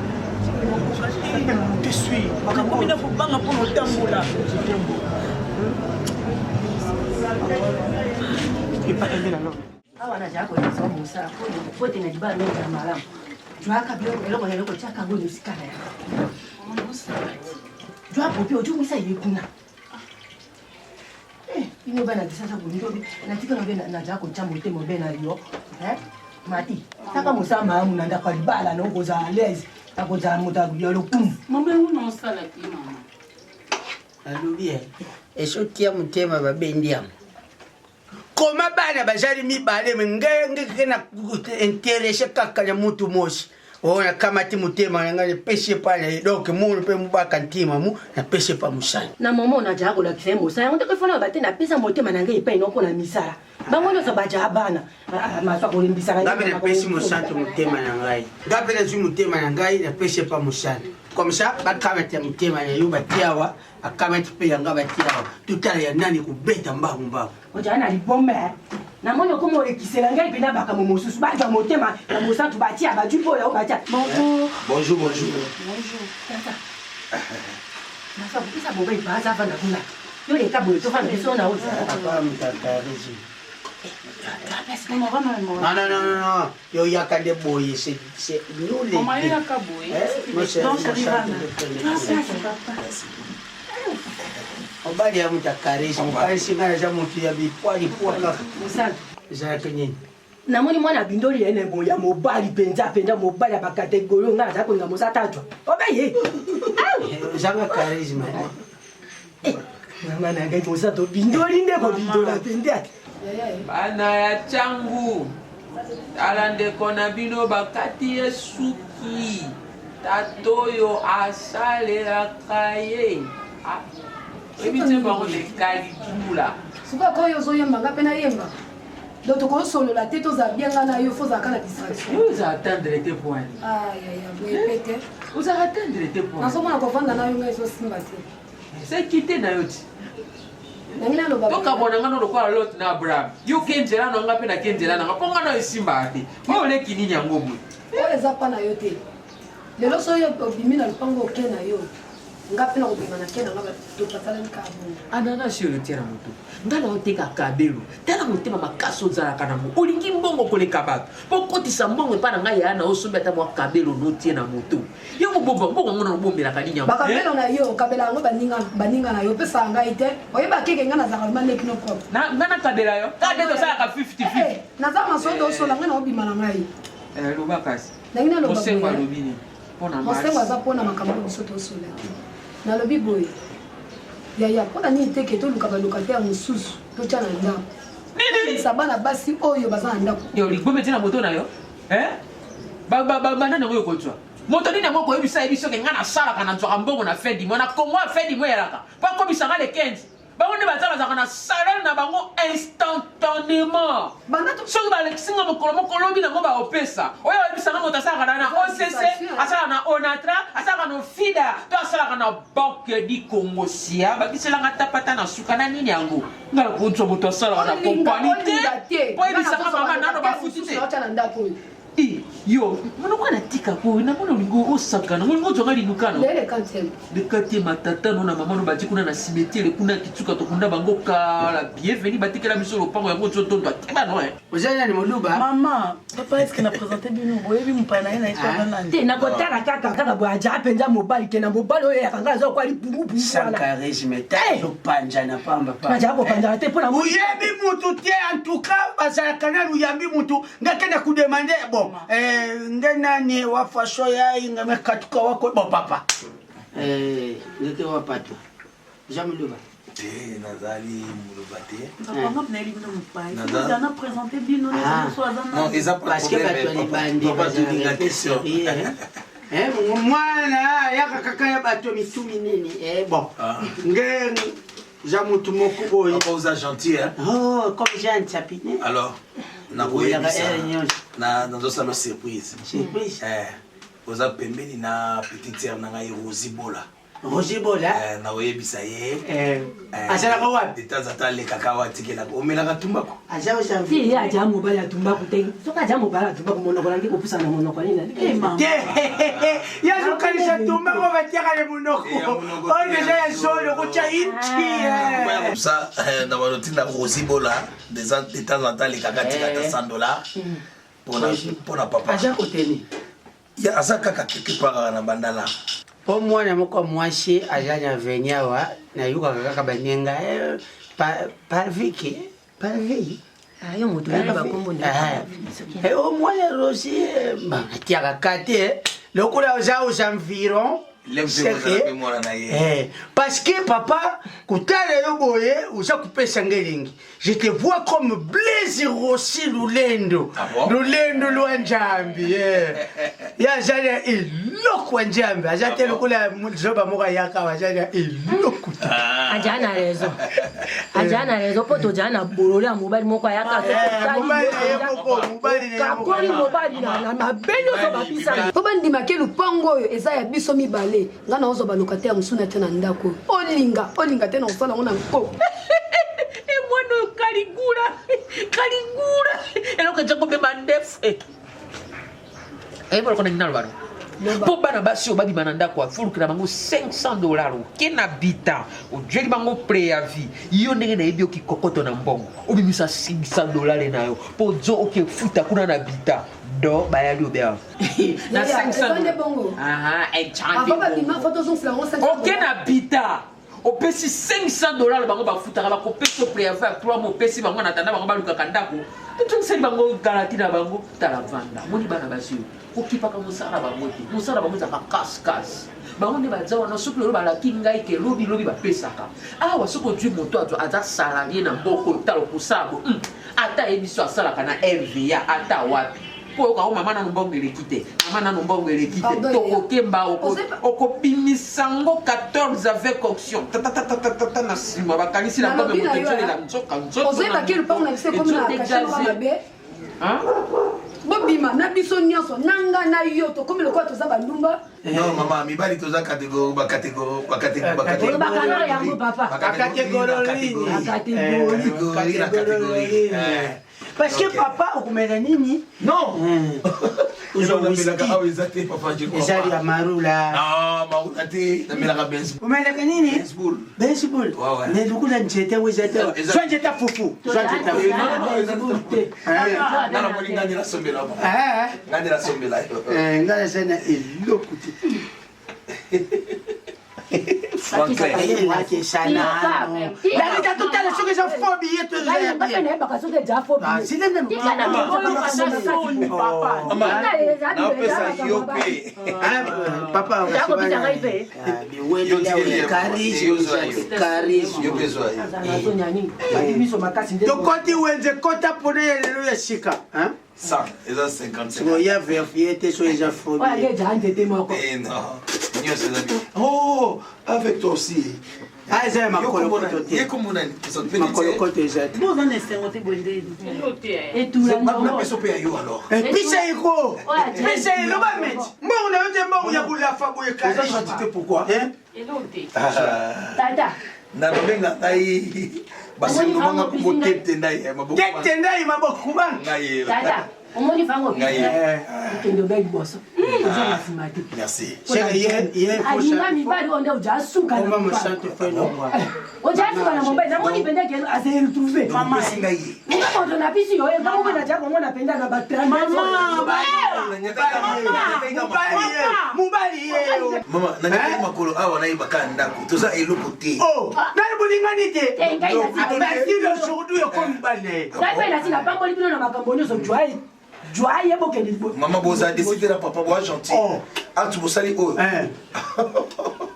Je suis. Ma cameroun n'a pas banga pour le tambour là. Tu n'es pas aimé là, non. Awana jako ni somo musa pote na jibana ndio na malamu jwaka bio eloko eloko chaka ngo nisikana ya jwapo pio tu misa yekuna ino bana disasa bundo na tika ngobe na jako chambo temo bena yo mati taka musa mamu na ndakwa libala no koza lezi takoza muta yolo kum mambe uno sala ki mama alubie eshokia mutema babendia Koma bana bajari mibale ngenge na interesse kaka ya mutu moshi ona kama ti mutema ngale peshe pale donc mu pe mubaka ntima mu na peshe pa musala na mama na jago la kifemo sa on te fona bate na pesa motema na ngai pa inoko na misala bango nyonso baja bana maswa kolembisaka ngabe napesi mosantu motema na ngai ngabe nazwi motema na ngai napesi pa mosantu comme ça bakamata motema na yo batiawa akamati mpe yanga batiawa totala ya nani kobeta mbangu ojaa na libombe namoni okoma olekisela ngai mpena bakamo mosusu bazwa motema na mosantu batia badwi mpo oyo batia bonjour maswa kopesa bongo epaza avanda kuna yo leka boye tofanda biso na papa mutakarisi non yo yaka nde boye c'est nous les obali ya mutakarisi mukarisi ngai aza motu ya bipwalipwa kaka ezalaka nini namoni mwana bindoli ene boye ya mobali mpenza mobali ya bakategorio ngai aza kolinga mosa tatwa obeye ezanga karisma mama na ngai mosa to bindoli nde kobindola pende ate bana ya changu tala ndeko na bino bakati ye suki tatoyo asalelaka ye ebite bango lekali dula sikoyo koyo ozoyemba nga mpe nayemba donc tokosolola te toza bianga na yo fo ozalaka na distraction oza attendre te poani boye te ozaka attendre te poani nazomona kovanda na yo ngai ezosimba te sekite na yo ti tokabona nga no lokola lot na abraham yo kenjela nanga mpe nakendela nanga mpo nga na esimbaka te oleki nini yango boye oyo eza mpa na yo te lelo so oyo obimi na lupango oke na yo nga mpe na kobima na ke nanga topatalani kabongo ananasi oyo tia na moto nga na oteka kabelo tala motema makasi ozalaka nango olingi mbongo koleka bato mpo kotisa mbongo epa na ngai yaa na osombi ata mwa kabelo notie na moto yo mobomba mbongo yango na obombelaka nini yango bakabelo na yo okabela yango baninga na yo opesaka ngai te oyeba keke nga nazalaka loma ndeki no propre nga nakabela yo kade tosalaka 50-50 naza masoto osola ngai na obima na ngai loba kasi nangi naloba mosengo alobi nini mosengo aza mpona makambo biso tosola te nalobi boye yaya mpona nini teke toluka balokataire mosusu totya na ndako sa bana basi oyo baza na ndako yo ligome ti na moto na yo banani yango yo kozwa moto nini yango koyebisa yebi soki nga nasalaka na nzwaka mbongo na fin du mois na kongo ya fin du mois eyalaka mpo akomisanga le 15 bango nde baza bazalaka na salaire na bango instantanément soki balekisinga mokolo obi nango baopesa oyo bayebisanga moto asalaka na occ asalaka na onatra asalaka na fida to asalaka na banque di congo sia bakiselanga tapata na suka na nini yango ngala kozwa moto asalaka na kompani te po yebisanga mama nano bafuti te yo monoko natika po namona olingo osakana olingo ozwanga linukana lekate matata no na mama no bati kuna na cimetiere kuna kitsuka tokunda bango kala bienveni batikela biso lopango yango tozotondwa teba no ozali nani moluba mama papa eske na présente bino boyebi mopaya na ye na eswaka nani te nakotala kaka boye aja mpenza mobali ke na mobali oyo yakanga aza kokwali pungupungucharisme tazopanja na aja kopanzaka te mpona uyebi mutu te antuka bazalaka nani uyambi mutu ngakenda kudemande bon nge nani wafasho yai ngamekatuka wako bo papa ngeke wapatwa jamuluba te nazali muluba te papa na elibino mopaya na présenter bino non eza parce que bato libandi bazodinga question mwana yaka kaka ya bato mitu minene bon nge za mutu moko boye papa oza gentil oh comme j'ai un chapitre alors nazosala surprise oza pembeni na petite sere na ngai rosibola naoyebisa ye azalaka wapi de temps ata alekaka awa atikelaka omelaka tumbako ye aja mobali atumbaku te soki aja mobali atumbaku monoko nangi kopusana monoko nini yazokanisa tumbako batiaka le monoko oyo deja ya solo kotya itikomsa na banotinda rosibola de temps ata alekaka atikata $100 mpona papa aza koteni aza kaka quelque part na bandala po mwana moko mwasi aza na veni awa nayokaka kaka banenga parviki yo moto yeba bakombo omwana rosi atiaka kate lokola oza aux environ Parce que papa, je te vois comme Blaise Rossi Lulendo. Lulendo Luanjambi. Ya jana iloko Njambi. Ajate lokula zoba moka yaka wajana iloko. Ajana rezo. Ajana rezo poto jana bolole mobile moko yaka. Mobile na benyo so bapisa. Po bandima ke lupango oyo eza ya biso mibale. Nga na ozo ba locataire musuna te na ndako. Olinga te na osala ngona nko. Mwana kaligura. Eloko jango be mandefe. Bolo kona nalo bano. Po bana basi o babima na ndako afulukira bango $500 kena bita ojeli bango préavis yo ndenge na yebi okikokoto na mbongo obimisa $500 nayo po zo okefuta kuna na bita do bayali obea na $500 okena bita opesi $500 bango bafutaka bakopesa préavis ya 3 mois opesi bango na tanda bango balukaka ndako totungiseli bango garanti na bango tala vanda moni bana basi okipaka mosala bango te mosala bango ezaka kasi bango nde baza wana soki lelo balaki ngai ke lobi bapesaka awa soki ozwi moto aza salarié na mboka tala kosala bo ata ayebi so asalaka na rva ata wapi po oyoka mama nano mbongo eleki te mama nano mbongo eleki te tokokemba okobimisango 14 avec auction tatatata na nsima bakanisi na ngombe moto ezolela nzoka bobima na biso nyonso nanga na yo tokomi lokola toza bandumba non mama mibali toza catégorie parce que papa okumela nini non ezali ya marula namelaka bensbul omelaka nini bensbul mais lukula nzete ngo ezate so nzete fufu so nzete ngana sana eloko te tokoti wenze kota pona ya lelo ya sika 100 eza 50 ya vérifié te so eza faux oh avec toi aussi eza makolokoto te makolokoto eza te peso pe yo alors pisa iko pisa ilo ba meti mbongo na yo te mbongo ya bulafa boye kazi pourquoi tata nabenga ngai basengomanga koketendai maboko banga tata omoni vango okende obe liboso oza na nsima te alinga mibali onde oja asuka oja asuka na mobali namoni mpenza ke azeretrouve nga moto na bisi yo engango na tia komona mpenza na mama nani makolo awa nayebaka ndako toza eloko te nani bolingani te aujourd'hui okomi mibali ngai nasi napamboli bino na makambo nyonso joye bokende mama boza décider na papa boa gentil atu bosali oyo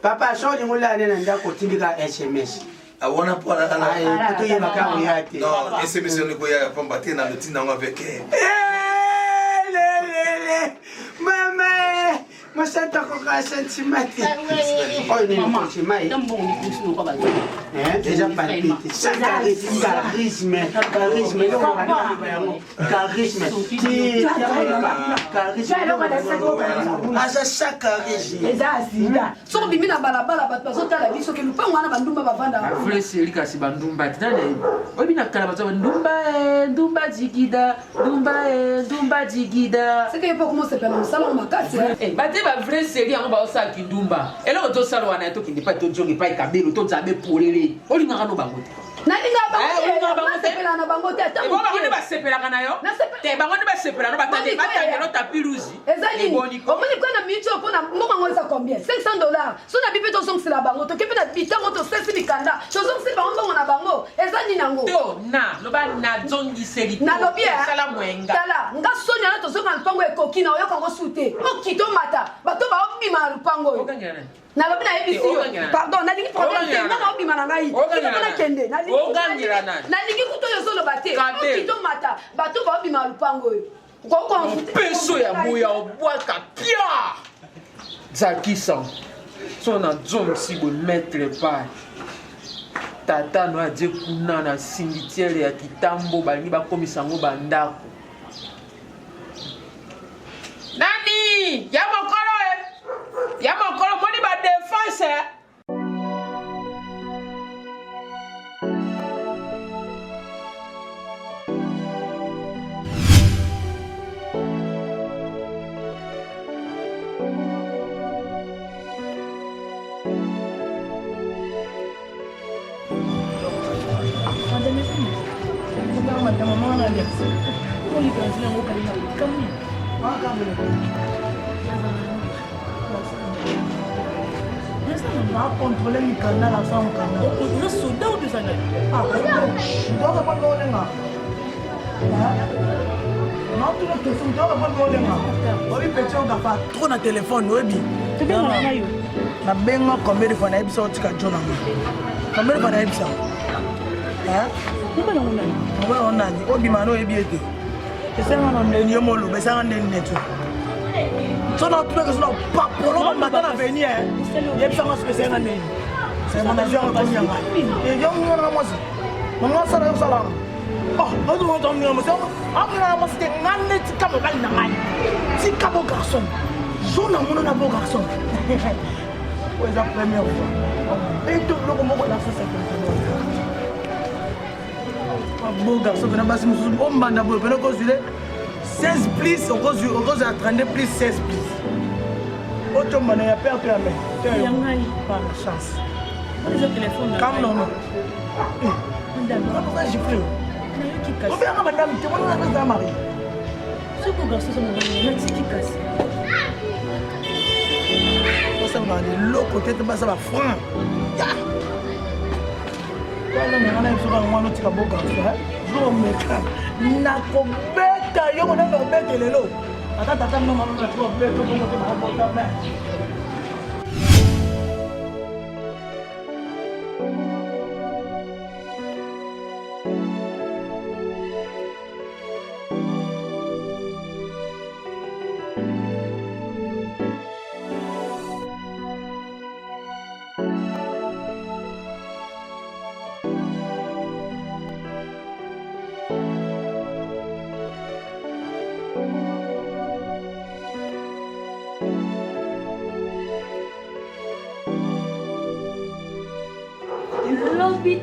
papa so ni ngolane na ndako tindika sms awana po ala to yeba ka ya te non sms ni ko ya pamba te na lotinda ngo avec mama masanta ko ka sentimati oyo ni sentimati déjà palpite charisme aza charisme soko bimi na balabala bato bazotala biso ke lupango wana bandumba bavanda vraisemeli kasi bandumba te nani oyebi na kala baza ndumba jigida ndumba jigida seke yepo komosepela mosala ngo makasi bate bavrai seri yango baosalaki ndumba eloko tosala wana tokende pa tojonge pa ekabelo tozabe polele olingaka no bango te nalinga bango na bango te ata bango nde basepelaka na yo te bango nde basepela no batandelo tapiluzi ezali omoni kwa na minute mpona mokango eza combien $500 so na bipe tozongisela bango toke mpe na bitango tosesi mikanda tozongiseli bango mbongo na bango eza nini yango to na loba nazongiseli nalobi sala mwenga tala nga soni ana tozonga na lupango ekoki na oyokango su te okito mata bato baobima na lupango oyo nalobi nayebisi yo pardon nalingi problème te nga naobima na ngai ikaka nakende nalingi kuto oyo ozoloba te okito mata bato baobima na lupango oyo peso ya moya obwaka pia zakisa so na zongisi bometre pa tata no adie kuna na cimetière ya kitambo balingi bakomisa yango bandako nani ya mokolo moni badefense contrôler mikanda la femme kanda oza soda ou bezanga doka pa ngolenga na tuna telefone doka pa ngolenga obi peti ogafa trop na telefone oyebi nabenga combien de fois nayebisa otika jonanga combien de fois nayebisa oba onani obima na oyebi ete esanga na ndeni yo moloba esanga ndeni neto so na tunaka so na papolo mata na veni yebisanga spesianga ndeni c'est mon avion en tonyanga et yo ngona mwasi mama sara yo sala oh odu mo tomi mo so amina mo ste ngane tika mo bali na ngai tika bo garçon zona mono na bo garçon ouais la première fois et tout le monde la ça c'est beau garçon na basi musu o mbanda bo pena ko zile 16 plus au cause à 32 plus 16 plus auto mana ya perte ya main pas de chance le téléphone comme non pourquoi j'ai pris on vient à madame tu vois on a marié ce que garçon ça me dit qui casse ça va de l'autre côté de ça va franc voilà mais on a besoin de moi notre beau garçon zo meka na kobeta yo na kobeta lelo ata tata mama na kobeta ko mo te mabota me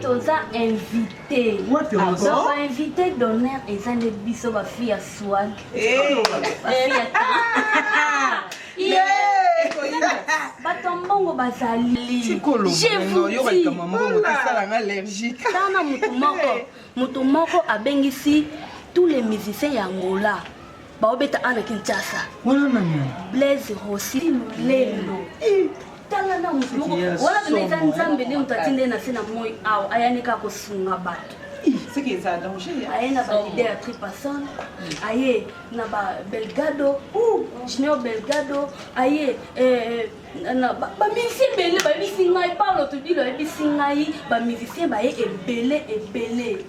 toza invité donc invité d'honneur eza nde biso bafille ya swag bafille ya bato mbongo bazali tana moto moko abengisi tous les musiciens ya Angola baobeta ana Kinshasa Blaise Rossi lelo tala na mutu moko wala tunaiza nzambe nde mutatinde na sena moi awa ayanika kosunga bato ayena balidea ya Tripason aye na ba Belgado Junior Belgado aye na bamusicien ebele bayebisi ngai parle todilo ayebisi ngai bamusicien baye ebele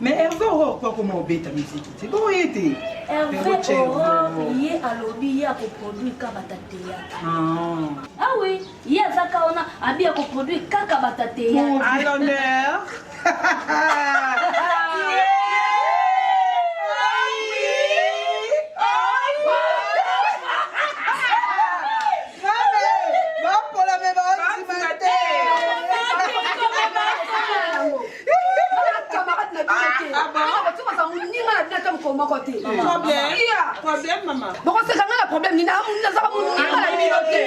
mais Hervé Aurore kwa koma obeta musique te bon ete Hervé Aurore ye alobi ye akoproduire ka batateatre ah oui ye azaka wana abi akoproduire kaka batateatre à l'honneur mon côté. Problème, maman. Pourquoi c'est quand même un problème? Nina, on a ça, on a la minorité.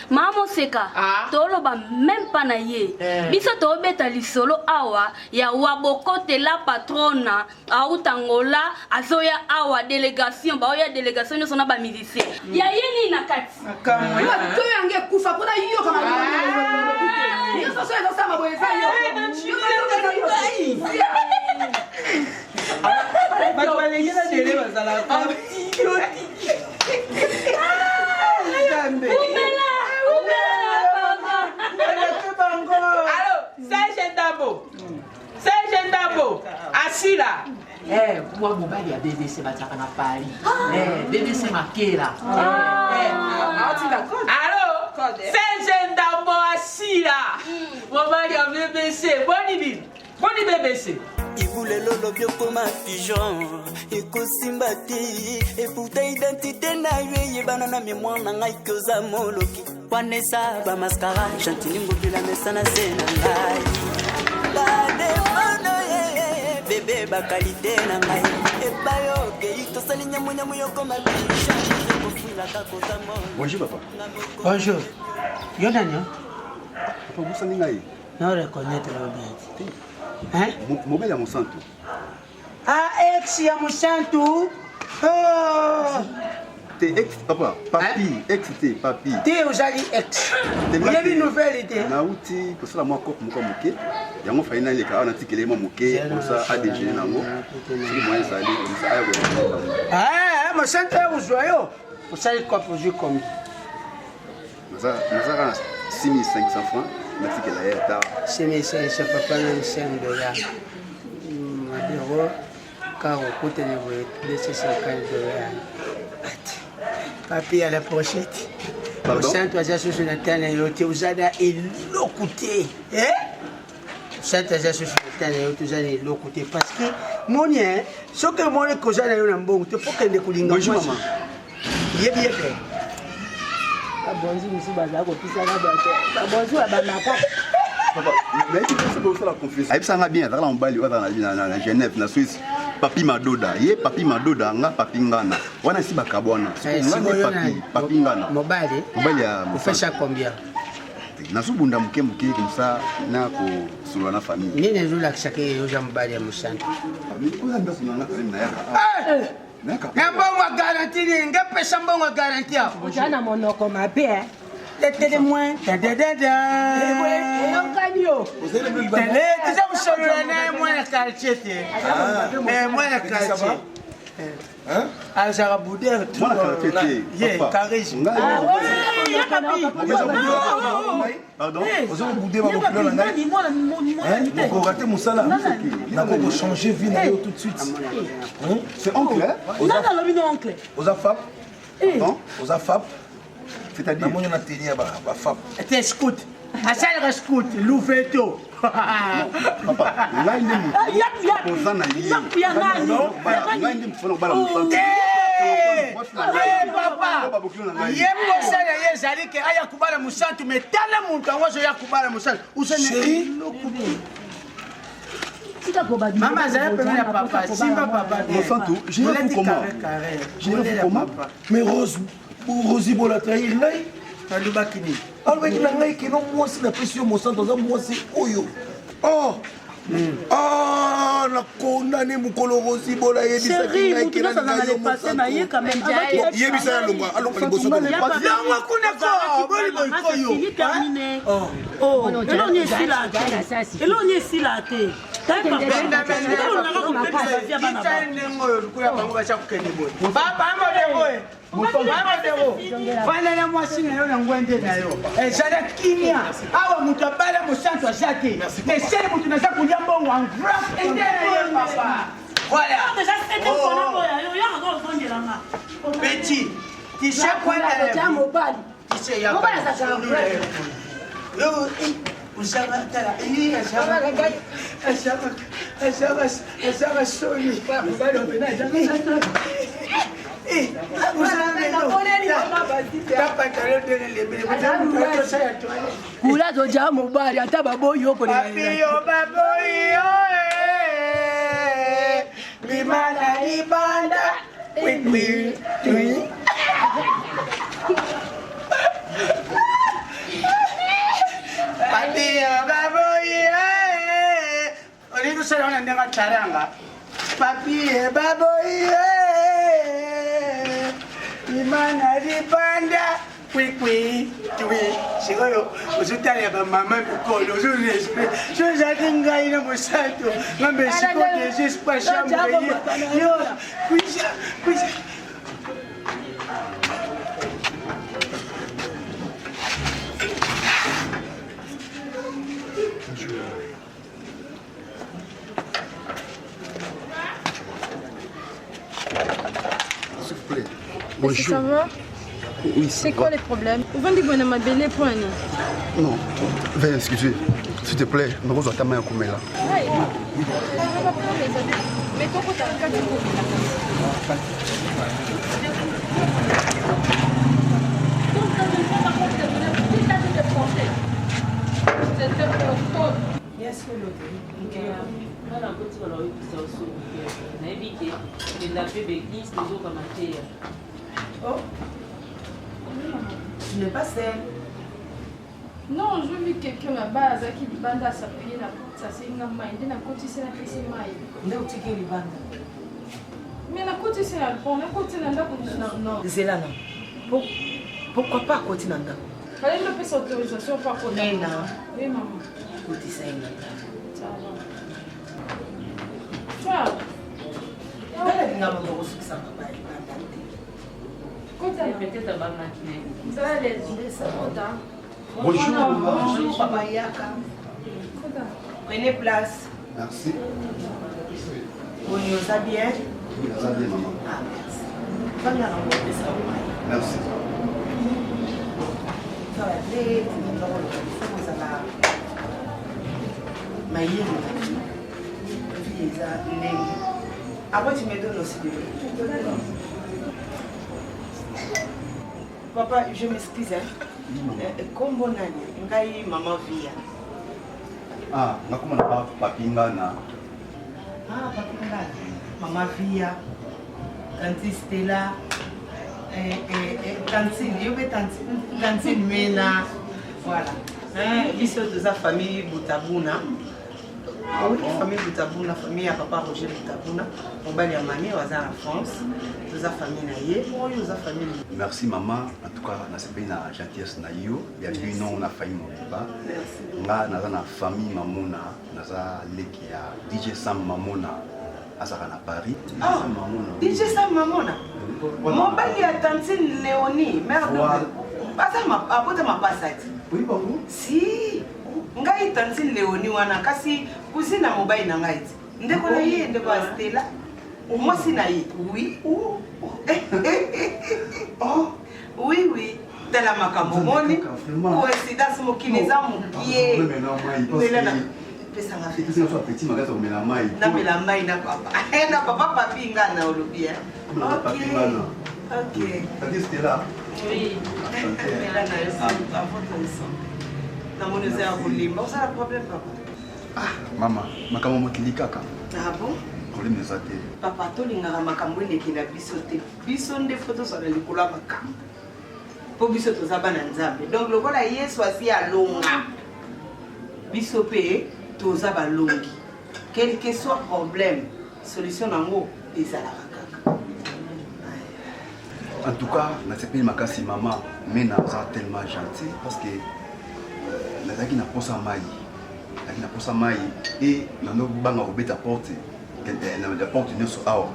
Maman Seka, toloba même pas na ye. Biso to beta lisolo awa ya wabokote la patrona autangola azoya awa délégation ba oya délégation no sona ba musicien. Ya yeni na kati. Kamwe. To yange kufa kuna hiyo kama hiyo sasa ndio sama boyeza hiyo. Bato balengela dele bazala. Serge Ndabo, Asila. Moi mobile ya BBC bataka na Paris. BBC Makela. Allô? Serge Ndabo Asila. Mobile ya BBC. Boni BBC. Ibule lolo biokoma pigeon ekosimba te eputa identité na yo yebana na mémoire na ngai koza moloki wanesa ba mascara chantini ngobila mesa na sena ngai bademono ye bebe ba qualité na ngai ebayo ke itosali nyamunyamu yokoma pigeon ekofula kakoza molo. Bonjour papa. Bonjour. Yo nani? Papa vous sani ngai? Non reconnaître le bien. Hein? Mobile ya Monsanto. Ah, ex ya Monsanto. Oh. T'es ex papa, papi, ex t'es papi. T'es aujourd'hui ex. Vous avez une nouvelle idée? Nauti pour ça moi cop moko moké. Yango faina le ka na tikele mo moké pour ça a déjeuner nango. Si moi ça aller comme ça ayo. Ah, Monsanto est joyeux. Vous savez quoi pour jouer comme? Nous avons 6500 francs. Merci que la est tard. C'est mes 500 papa même $5. Madero, car au côté de vous, $250. Papi à la pochette. Au centre, j'ai sur une antenne et vous avez élocuté. Eh? Centre, j'ai sur une antenne et vous avez élocuté. Parce que, mon lien, ce que moi, les causes, j'ai un bon, tu faut qu'elle découle. Bonjour, maman. Il est bien fait. Bonjour, monsieur Bazako, puis ça va bonjour à Bamako. Papa, mais c'est pour ça la confiance. Aïe, ça va bien, dans l'emballage, dans Genève, dans Suisse. Papi Madoda, ye papi Madoda, nga papi ngana. Wana si bakabwana. Papi ngana. Mobile, vous faites ça combien? Nasubunda muke comme ça, na ko sur la famille. Ni ne joue la chaque jour mobile ya Monsanto. Ngambongo garantie ni ngapesa mbongo garantie hapo. Ujana monoko mabe. Tete moins. Moins quartier. Moins quartier. Hein? Ah, ça va bouder tout. Charisme. Pardon? Vous avez boudé ma vous faut rater mon salaire. Vous changer vie tout de suite. C'est oncle, hein? Non, oncle. Aux AFAP? Pardon? Aux AFAP? C'est-à-dire? Moi, on a tenu à AFAP. T'es scout. À ça, le scout, l'ouverture. Papa, là, il est posant à l'île. Papa, il est posé à l'île. Il y a Kubala Moussantou, mais tellement de temps, il y a Kubala Moussantou. Où c'est chérie? Maman, j'ai pas papa. Simba papa. Monsanto, je l'ai fait comment? Je l'ai fait comment? Mais Rosie Bola trahir là. Alubakini. Alors il a dit que non moi c'est la pression Monsanto, moi c'est Oyo. Oh. Ah, la condamné mukolo Rosie Bola et bisa qui qui ça n'allait passer na yé quand même. Yé bisa longa, alors que bosso pas. Longa kunako, boli boy koyo. Terminé. Oh, elonye sila te. vanana mwasi na yo na ngwende na yo ezala kimia awa moto abala mosantu aza te esele moto naza kolia mbongo en grave ete na ye papa voilà petit tise kwanda mobali tise ya yo usaba tala asaba soli mobali opena kula toja mobali ata baboyi okoapiyo baboyi limana libanda papiyo baboyi olikusala ona ndenga taranga papiye baboyi imana libanda kwikwi twi sikoyo uzutalia bamama mikolo uzurespect sozati ngai na mosato ngambe siko desespashambe yo kwisha Bonjour. Ça va? Oui, c'est quoi les problèmes? Vous vendez quoi dans ma belle point? Non, veuillez excuser. S'il te plaît, nous allons ta main à Koumela. Ouais. Mais toi, tu as un cas de Tu n'es pas seule. Non, je vis quelqu'un là-bas qui bande à s'appuyer là. Ça c'est une main. Il a côté c'est la crise maille. Ndio utike libanda. Mais la côté c'est la bon, la côté là non. Zelana. Pourquoi pas côté nanda? Fallait me faire autorisation par côté. Nena. Oui maman. Côté ça nanda. Ça va. Ciao. Dale ngama ngokusukisa baba libanda. Peut-être à Bamaki. Vous allez les ça va. Bonjour. Bonjour Papa Yaka. Prenez place. Merci. Vous nous allez bien? Oui, nous allons bien, maman. Ah, merci. Venez à l'envoyer ça. Merci. Ça va aller. Vous allez. Maïe. Après, tu me donnes aussi de l'eau. Papa, je m'excuse. Comment nani? Maman Via. Ah, nakuma na papingana. Ah, papingana. Maman Via. Tante Stella. Tantine, yo be Tantine Mena. Voilà. Ici, toute la famille Boutabuna. Oui, famille Boutabuna, famille à papa Roger Boutabuna. On va aller à Mani, on va en France. Toute la famille naïe. Pour eux, la famille. Merci maman, en tout cas, na sepe na gentillesse na yo. Il y a eu non na famille Moriba. Nga naza na famille Mamona, naza leki ya DJ Sam Mamona. Asaka na Paris. Ah, DJ Sam Mamona. Mon bali à Tantine Léonie, mère de. Asa ma apote ma passate. Oui, bon. Si. Ngai Tantine Léonie wana kasi kusina mobile na ngai. Ndeko na ye ndeko Stella. Moi si na ye. Oui. Oh. Oui oui. Tela makambo moni. Coïncidence mokineza mukie. Mais là pesa nga fete sina so petit magaza o mela mai. Na mela mai na papa. Na papa papi ngana olobi. OK. OK. Tati Stella. Oui. Là na yo sa photo ici. Na moneze ya kulimba. Usa la problème papa. Ah, mama, makambo mokilikaka. Ah bon? Problème eza te. Papa tolingaka makambo elekela biso te. Biso nde photo sala likolo ya makambo. Po biso toza bana nzambe. Donc lokola Yesu asi alonga. Biso pe toza balongi. Quel que soit problème, solution nango ezalaka kaka. En tout cas, na sepeli makasi mama, mais naza tellement gentil parce que nazaki na posa mai. na posa mai et nando banga obeta porte la porte nyonso awa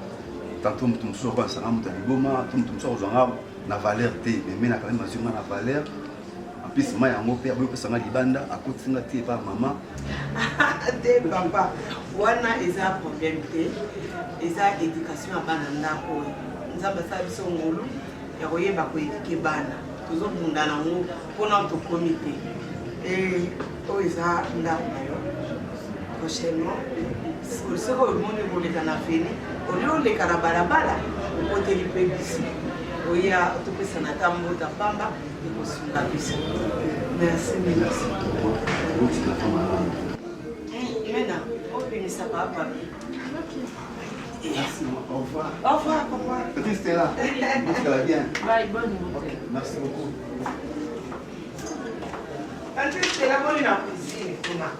tantôt mutu mosusu okonisanga moto ya liboma to mutu mosusu akozwanga na valeur te mais na quand même azwinga na valeur en plus mai yango mpe aboyokosanga libanda akotisinga te epa mama te papa wana eza problème te eza éducation ya bana ndako oyo nzambe asala biso ngolu ya koyeba koedike bana tozobunda nango mpona tokomi te oyo eza ndako na yo prochainement soki omoni koleka na veni oli oleka na balabala okoteli mpe biso oya topesana ata mbota pamba ekosunga biso merci merci mena opimisa papa Merci, au revoir. Au revoir, papa. Petite Stella, ça va bien. Bye, bonne. Ok, merci beaucoup. Petite Stella, bonne la cuisine, comment?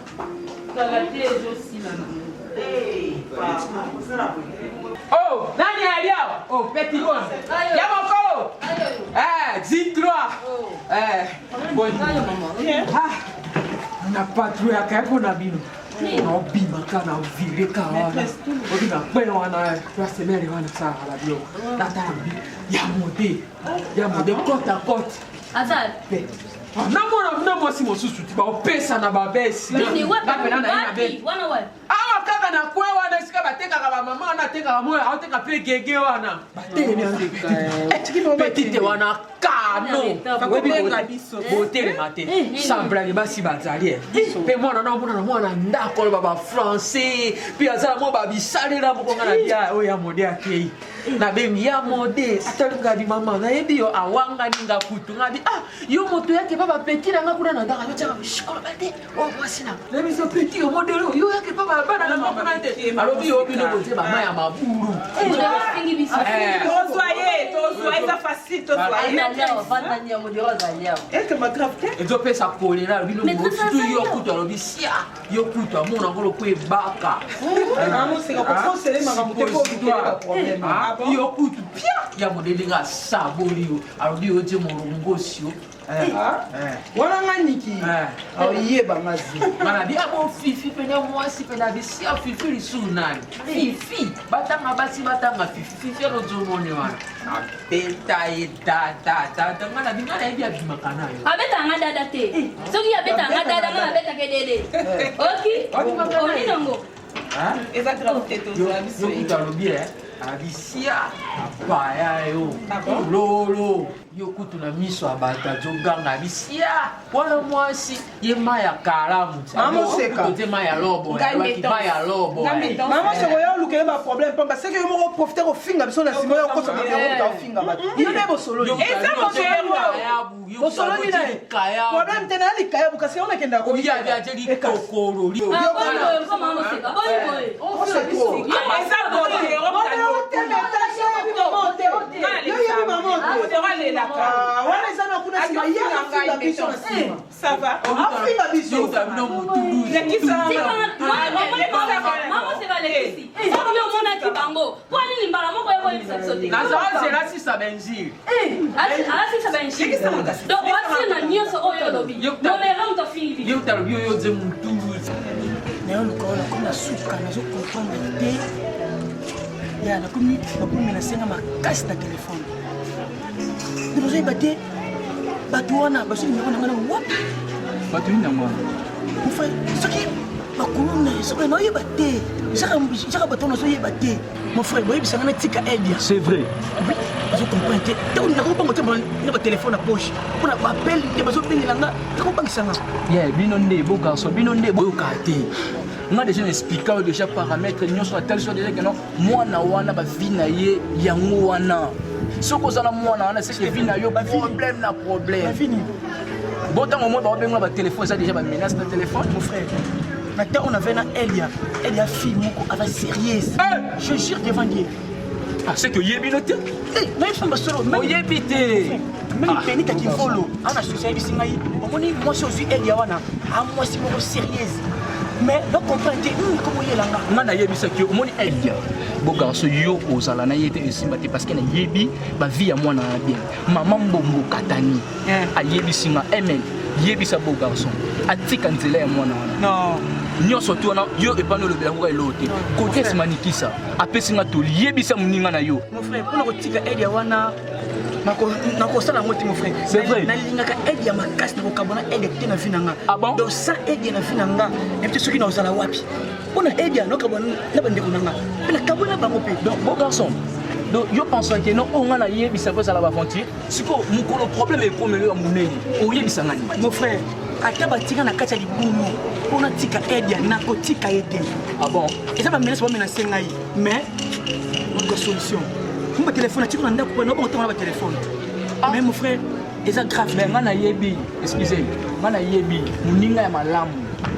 Ça va bien aussi, maman. Hey, papa, ça va bien. Oh, nani alia? Oh, petit bon. Y'a mon colo. Dis-toi. Bon, maman. Na patrouille à quelque na bino. On bima kana vire kana. On bima kwena wana kwa semele wana sana la bio. Natambi ya mode côte à côte. Azal. Namona mwasi mosusu ti baopesa na babesi. Nini wapi? Wana wapi? Awa kaka na kwe wana sika batekaka bamama wana atekaka moyo aoteka mpe gege wana. Petite wana kano. Botelema te. Semblani basi bazali. Mpe mwana na mwana ndako lo baba français. Puis azala mo babisalela mokonga na bia oyo ya mode akei. Na bengi ya mode atalinga di mama na yebi yo awanga ninga kutu ngadi yo moto yake baba petit na ngakuna na ndaka yo tshaka shikola bate o mwasina na biso petit yo modelo yo yake baba bana na ngakuna te alobi yo bino bote mama ya maburu tozwa eza facile est-ce que ma grave te ezo pesa kolera bino mosutu yo kutu alobi sia yo kutu amona ngolo ko ebaka amusika kofosele makambo te ko bikela problème yo kutu pia ya modeli nga saboli yo alobi yo je molongosi yo wana nganiki oyeba ngazi mana bia bo fifi pena mwasi pena bisia fifi lisunani fifi batanga basi batanga fifi rozomone wana beta eta ngana bingana ebi abimakana yo abeta nga dada te soki abeta nga dada nga abeta ke dede oki oni nango eza grave te tozwa biso yo kutalobi abisia apaya yo lolo yo kutu na miso ya bato azoganga abisia wana mwasi ye mai ya kalamu ote mai ya lobo mai ya lobo mama soko yo olukele baproblème pamba seke yo moko profite kofinga biso na nsima yo okosa maberoka ofinga bato yo nde bosololi eza bosololi na ye problème te na ya likayabu kasi yo nakenda koyabi aje likokolo wana eza na kuna nsima ye afinga biso na nsima sava afinga biso omonaki bango mponi limbala moko ekoyebisa biso te nazazelasisa benzile alasisa benjile donc wasina nyonso oyo olobi molelo moto afingi ye utalobi oyo oze mutuluzi nayo lokolo nakomi na suka nazokomprendre te ya nakomi nasenga makasi na telefone nde bazoyeba te bato wana bazonimero nanga nango wapi bato nini yango wana mofrère soki bakolona soki naoyeba te jaka bato wana azoyeba te mon frère boyebisanga na tika elia c'est vrai bazocomprendre te te nakobanga te na batelefone na poche mpona bapele te bazobengelanga nakobangisanga ye bino nde beau garçon bino nde boyokaa te nga déjà naexplika oyo déjà paramètre nyonso na telle soit déjà ke non mwana wana bavi na ye yango wana soki ozala mwana wana seke vi na yo problème na problème bon ntango moi baobenga batelefone eza déjà bamenace na téléphone mon frère na temps on avait na elia fille moko aza sérieuse je jure devant Dieu c'est que oyebi no te naye famba solo oyebi te même penikaki volo ana susi ayebisi ngai omoni mwasi ozwi elia wana amwasi moko sérieuse mais bacomprendre te komo oyelanga nga nayebisaki omoni elia beau garçon yo ozala na ye te esimba te parce que nayebi bavi ya mwana na bien mama mbombo katani ayebisi nga emel yebisa beau garçon atika nzela ya mwana wana non nyonso to wana yo epano lobela ngo elo te kote simanikisa apesinga to yebisa muninga na yo mon frère pona kotika aide ya wana nakosala ngo te mon frère c'est vrai nalingaka aide ya makasi nakokabona aide te na vie na nga donc sa aide na vie na nga epte soki naozala wapi mpona aide ya nakabona na bandeko na nga mpe nakabona bango mpe donc beau garçon donc yo pense que non on a yebisa ko sala aventure siko mukolo problème e komelo ya munene o yebisa ngani mon frère ata batika na kati ya libumu mpona tika aide ya nakotika ye te bon eza bamenese bamenase ngai mais notre solution mba telefone atiki na ndako pona obongo ntango na batelefone mais mon frère eza grave mais nga na yebi excusez nga na yebi muninga ya malamu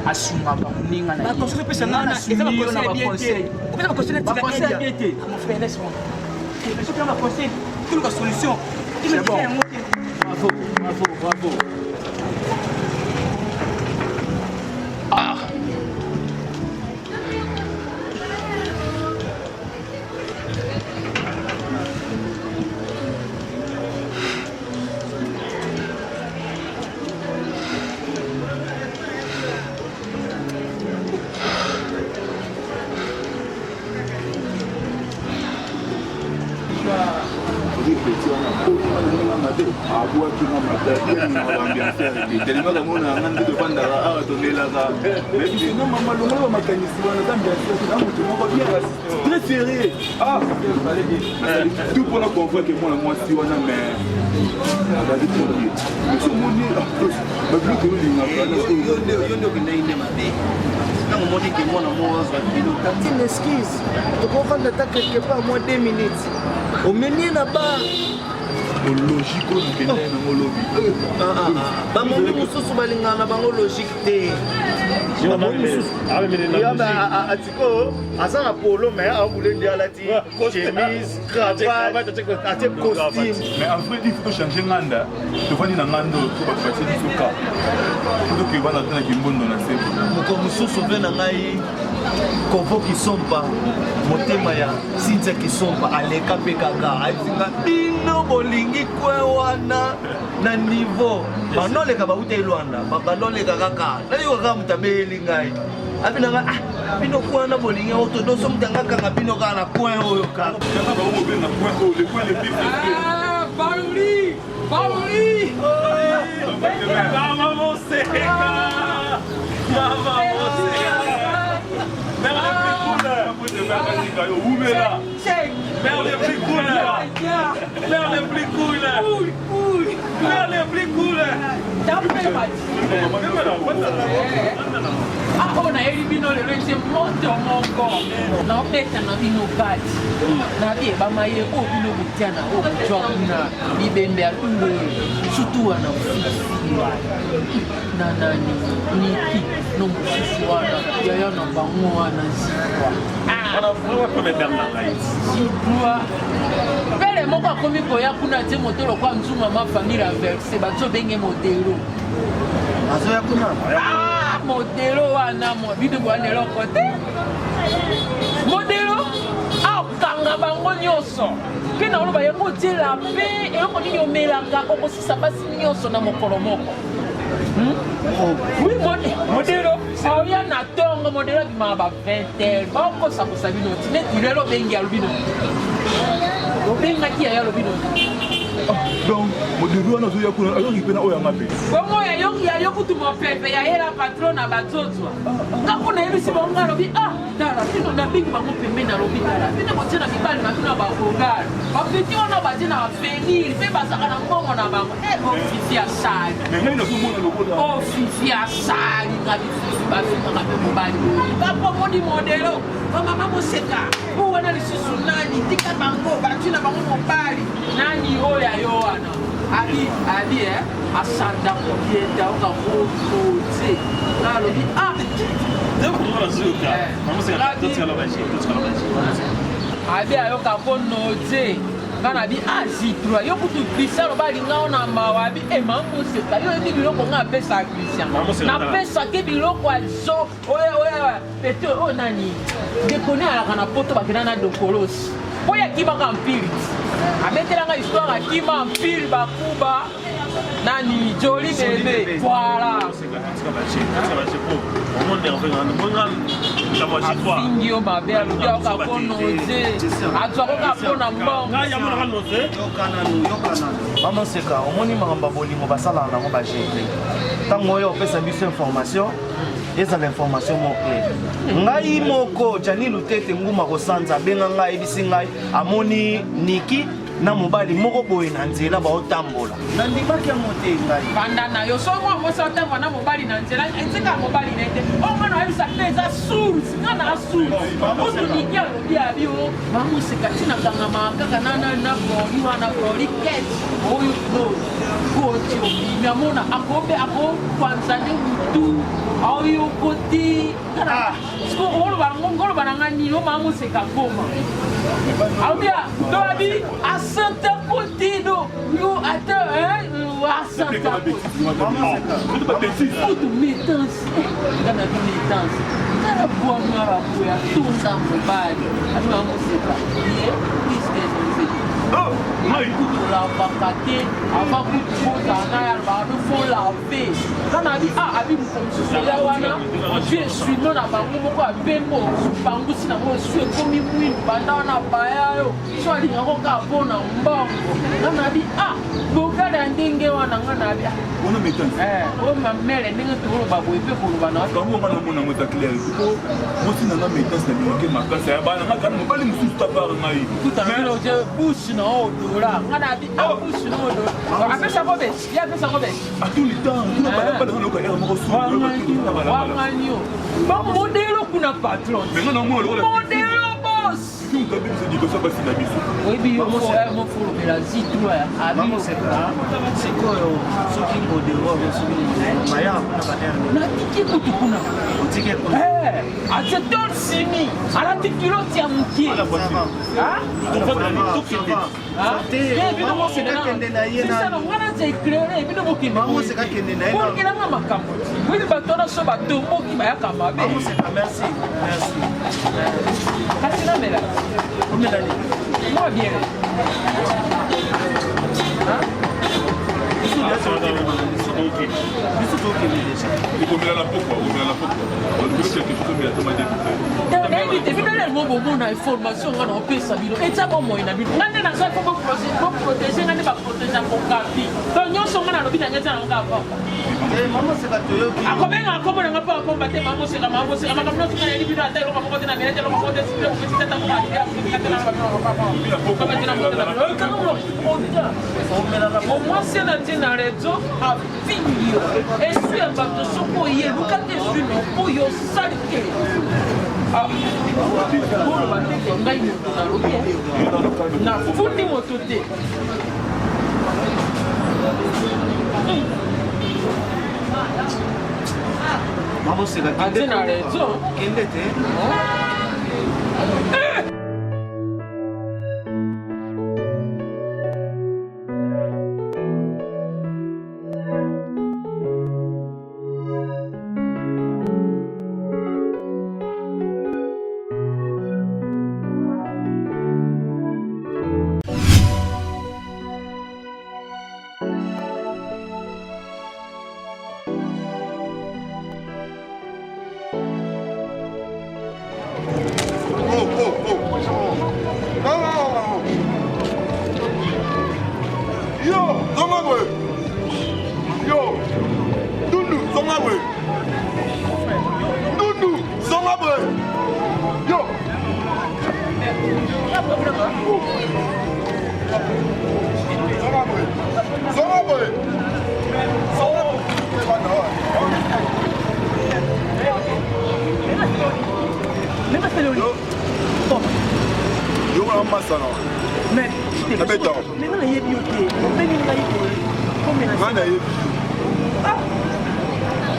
asungaka muninga na baconseil pesa ngana eza baconseil opesa baconseil tika aide ya mon frère laisse-moi je peux conseiller toute la solution. C'est bon. Bravo, bravo, bravo. Ah. très sérieux. Ah, tout pour la convoi que moi, si on a mais. Une excuse. Tu comprends quelque part, moi 2 minutes. Au menu là-bas. Logique au Bénin, au lobby. Bamomi mususu balingana bango logique te. Atiko asa na polo mais a voulu dire alati chemise, cravate, ate costume. Mais en vrai il faut changer nganda. Tu vois ni na ngando tu vas passer du soka. Tout que va na kimbondo na sepo. Moko mususu ve na ngai konvo kisompa motema ya Cynthia kisompa aleka pe kaka azinga bino bolingi kwe wana na niveau banoleka bauta ilwanda banoleka kaka na yo kaka mutabeli ngai abina nga bino kwana bolingi orthodoxe mutanga kaka bino kaka na kwe oyo kaka kaka ba mo na kwe oyo le kwe le plus Pauli Pauli Mama você Mama você Merde plus cool Merde plus cool Merde plus cool Ako na heri bino lelo ese moto moko na opeta na bino kati na bie bamaye o bino butiana o butwana bibembe atungo surtout wana na nani niki no musisi wana yaya na bango wana zikwa ana vraiment pas mettre dans la zikwa pele moko akomi koya kuna te motolo kwa nzuma ma famille averse bazo benge modelo azo ya kuna modelo wana mo bino bwana eloko te modelo akanga bango nyonso ke na oloba yango tiela mpe eloko nini omelaka okosisa basi nyonso na mokolo moko oui modelo aoya na ntongo modelo abimaka ba 20 baokosakosa bino ti neti lelo obengi alobino obengaki yaya alobino donc modelo wana ozoya kuna ayoki mpe na oyo yanga mpe bongo yayo kutu mopepe yayela patron na bazozwa kako nayebisi bango alobi tala bino nabengi bango pembeni alobi tala bino kotia na mibali na bino ya babogare bapeti wana batie na bavenir mpe bazaka na mbongo na bango ofifi asali ofifi asali nga bififi bafingaka mpe mobali bapomoni modelo bamama moseka po wana lisusu nani tika bango batie na bango mobali nani oyo ayo wana ali asanda kobieta okamokote nalobi abi ayoka konote kana bi azitro yo kutu Christian lo balinga na mawa bi mamoseka yo ebi biloko nga pesa Christian na pesa ke biloko azo oya pete o nani dekone alaka na poto bakena na dokolosi oya kibaka mpili abetelanga histoire akima mpili bakuba Nani, joli bébé. Voilà. Afingi mabe alobi akapona oze azwaka kapona mbongo Maman Seka, omoni makambo bolingo basala nango bagere ntango oyo opesa biso information ezala information moko ngai moko Jani Lutete nguma kosanza abenga ngai ayebisi ngai amoni Niki na mobali moko boye na nzela baotambola nandimaki yango te ngai banda na yo so mwa mosa otambola na mobali na nzela etika mobali na ete omwana oyebisa mpe eza source nga na source kutu Niki alobi abi o bamoseka ntina kangama kaka na boli wana boli ket oyo no koti obimi amona akobe akokwanzane mutu oyo koti oloba na nga nini omamoseka koma albia do abi asanta kotido yo ata asanta kotido metansi ngana metansi ngana bwana rabuya tunza mobali abi mamoseka ye la vacate avant que tu poses en arrière il faut laver quand on dit ah abi mukomsusuya wana je suis non na bango moko abembo bango sina mo sue komi mwini banda wana baya yo so ali ngako ka pona mbongo quand on dit ah bokala ndenge wana ngana abi on metansi o mamele ndenge tolo babo epe koloba na bango ngana mona mota clair ko mosi na metansi na binoke makasa ya bana ngaka mobali mususu tabara ngai tutamelo je bush na odora ngana abi ah bush na odora apesa ko bes ya pesa ko bes a tout le temps tout bala bala no ka era moko su wanganyo ba modelo kuna patron mais ngana mo lo modelo boss kinga biso di ko so basi na biso oyebi yo mo folo bela zitua abi mo sekra sikoyo soki modelo soki maya kuna baerne na tiki kutu kuna utike kuna acheton simi ala tikilo tia mukie ah bino mo sekende na ye na wana je éclairer bino mo kende mo seka kende na ye pour que la makambo wili batona so batombo ki bayaka mabe mo seka merci kasi na mela omela ni moi bien hein na information wana opesa bino etya bomoi na bino ngande nazo fo boprotéger ngande baprotéger kokapi to nyonso ngana alobi na nyata na ngapa akobenga akomona ngapa akomba te mamoseka makambo nyonso ngana yeli bino ata eloko moko te na mele te eloko moko te sipile kopesi tata moko au moins si on a dit dans les dos à finir et si on va te soukoyer nous quand tu es no pour yo salté ah pour le bateau que ngai moto na lobi na fundi moto te maman c'est la kende na les dos kende te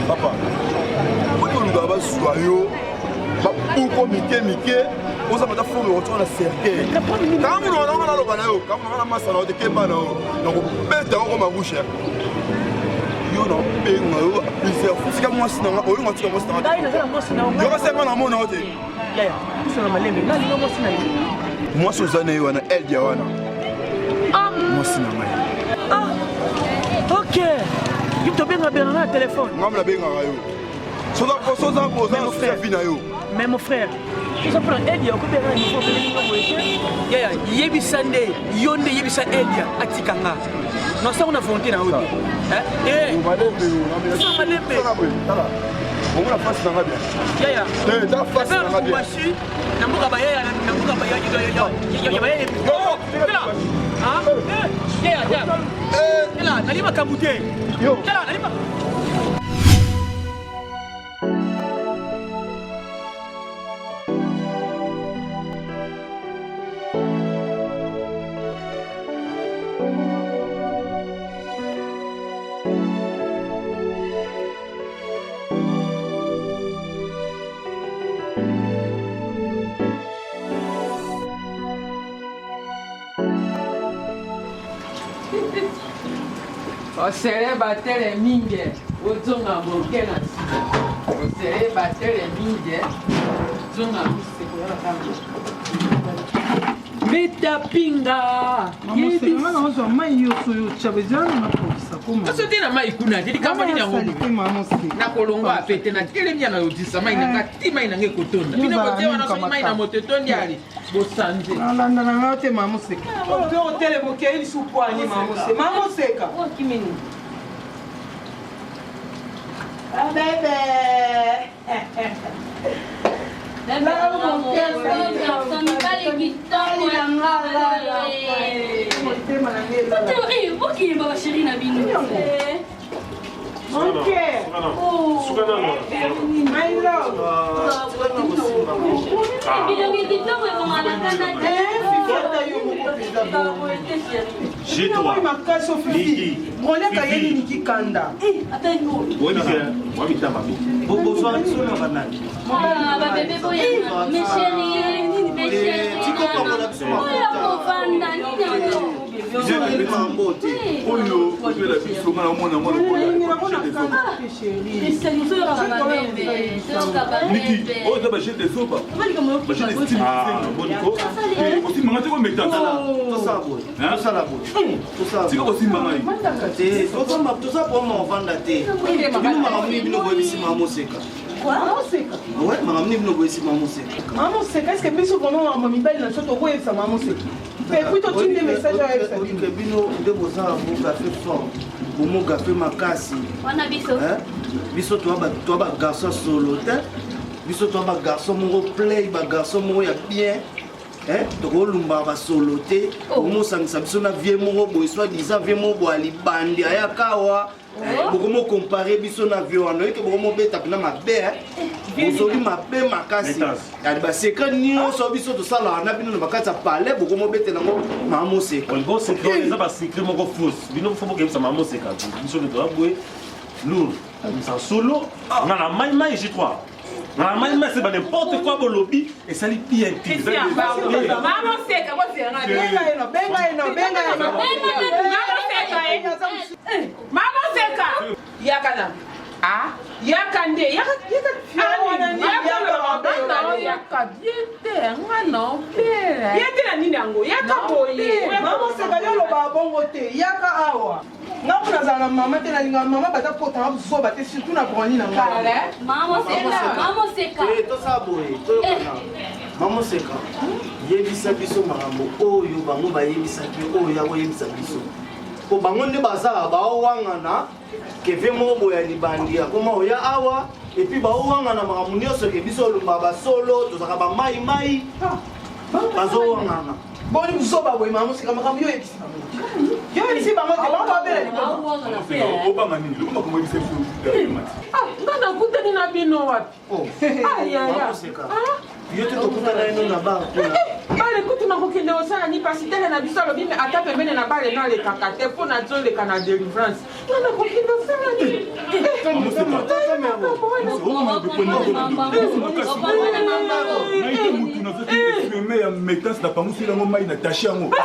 papa oyo oluka baswa yo bapuko mike ozabata folo otona cercueil kamuno wananga naloba na yo kamuno wana masana ote keba na yo nakobeta oko mabushe yo na benga yo plusieurs fois sika mwasi nanga oyo ngatika mwasi nanga yo kasenga na mona ote mwasi oza na ye wana eldia wana mwasi nanga ok cœur. Il te bien na téléphone. Ngam bien yo. Soza vie na yo. Mais mon frère, tu prends Elia ko bien na faut bien ya yebisande yonde yebisa Elia atikanga. Non ça on a volonté na oto. Hein? On va lever. On va face dans la bien. Ya. Ta face dans la bien. Na muka ba ya ah? Ya. Là, nalima kabute. Yo. Là, nalima. Osere batele mingi ozonga moke na sika. Osere batele mingi ozonga musekola kama. Meta pinga. Yedi mana ozo mai yoso chabezana na polisa koma. Aso tena mai kuna dili kama nini yango. Na kolonga apete na tikele mia na yodisa mai na ngati mai na ngekotonda. Bino bote wana so mai na mototondi ali. Bosanje. Alanda na ngote mamuseka. Ozo hotele moke ili supwani mamuse. Mamuseka. Oh kimini. Ah bébé. Chez toi. Est-ce que biso vraiment mama mibali na soto ko yesa mama seka. Mais puis tu des messages à elle ça dit que bino de bozala mo café fort. Bomo café makasi. Wana biso. Biso to ba garçon solo te. Biso to ba garçon mo play ba garçon mo ya bien. To ko lumba ba solo te. Bomo sangisa biso na vie mo bo soit disant vie mo bo ali bandi aya kawa. Bokomo comparer biso na vie wana ke bokomo beta na mabe. Bozoli mabe makasi. Ya ba secret nyonso biso to sala na bino na bakata parler bokomo beta nango mama seka. Go secret eza ba secret moko fausse. Bino fo boke mama mama seka. Biso to abwe lourd. Ça solo na la mai J3. Na mai c'est pas n'importe quoi au lobby et ça lui pire pire. Mama seka kwa sera. Benga. Mama seka. Yakana. Ah, yakande, yebisa biso makambo oyo bango bayebisaki oyo yakoyebisa biso po bango nde bazala baowangana keve mobo ya libandi akoma oya awa epuis baowangana makambo nyonso ke biso olumba basolo tozalaka bamaimai bazowangana boni buzoba boye mama mosika makambo yo yebisi yo yebisi bango te bango babela obanga nini lokoma komoyebisa nga nakutani na bino wapi yo te tokutana ino na bar bale kuti nakokende osala ni pasi tele na biso alobi me ata pembene na bale nalekaka te mpo nazoleka na délivrance nga nakokende osala ni mutu nazotime ya metase na pangusi yango mai na tashe yango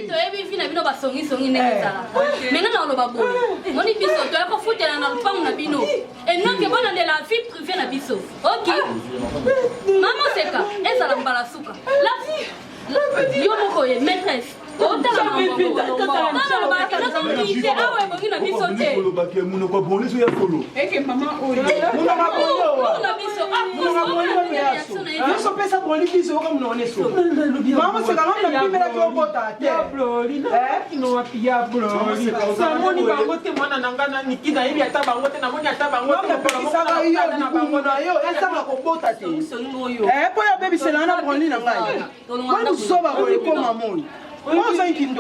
toyebi vi na bino basongisongi ndenge ezala menga na oloba boye moni biso toya kofutela na lupango na bino enoke bonandela vie privé na biso ok mama oseka ezala mbala suka Yo moko ye maîtresse. Moi, j'ai une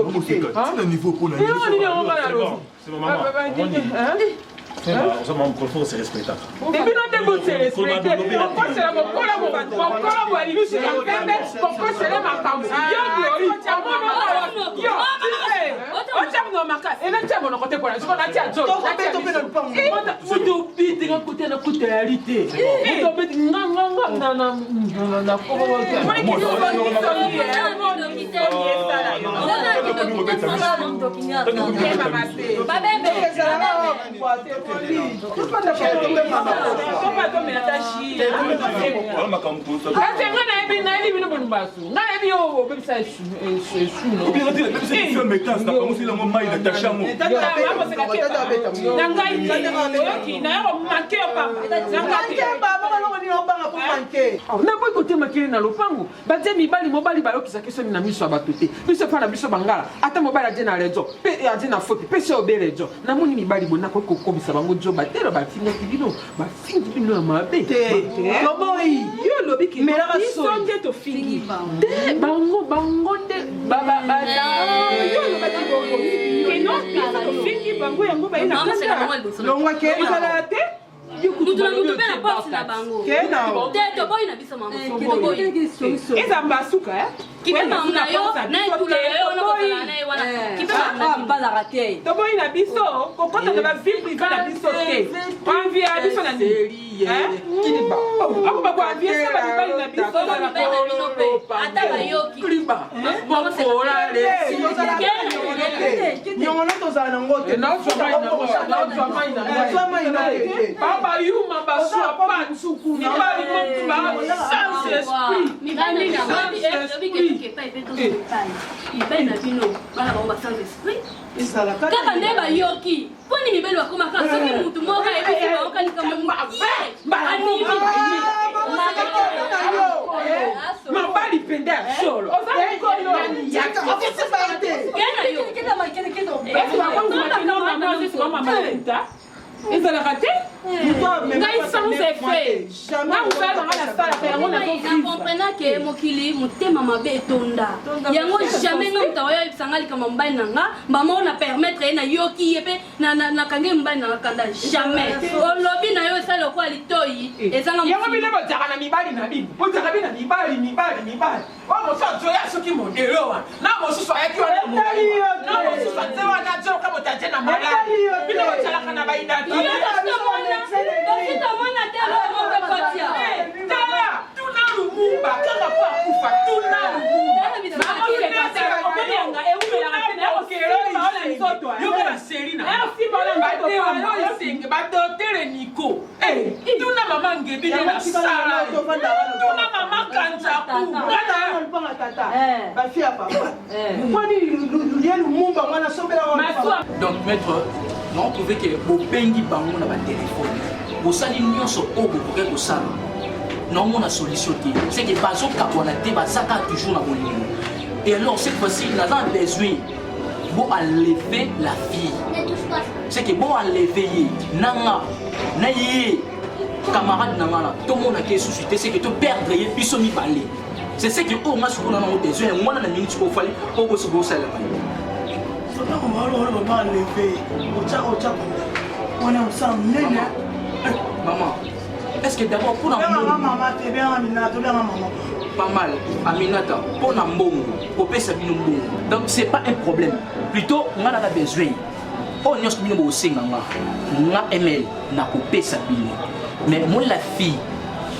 niveau pour la c'est maman. Ça m'a confond, c'est respectable. Depuis notre c'est respecté. Pourquoi c'est la pourquoi c'est la Donc, maître, on trouve que vous bengi bango na ba téléphone. Vous sali nyonso obo pour que ça. Non, on a solution. C'est que pas au capona te ba saka toujours na bolingo. Et alors cette fois-ci, nous avons besoin pour enlever la fille. C'est que pour enlever nanga naye camarade nanga tout le monde a été suscité, c'est que tu perdre et puis somi balé. C'est ce que on a sur on a besoin moi na minute pour faire pour se bosser là. Maman, est-ce que d'abord pour pas mal, Aminata, pour Nambongo, pour Pessabino Mbongo. Donc c'est pas un problème. Plutôt, on a besoin. On y a ce que nous avons on a aimé, on a coupé Sabine. Mais moi, la fille,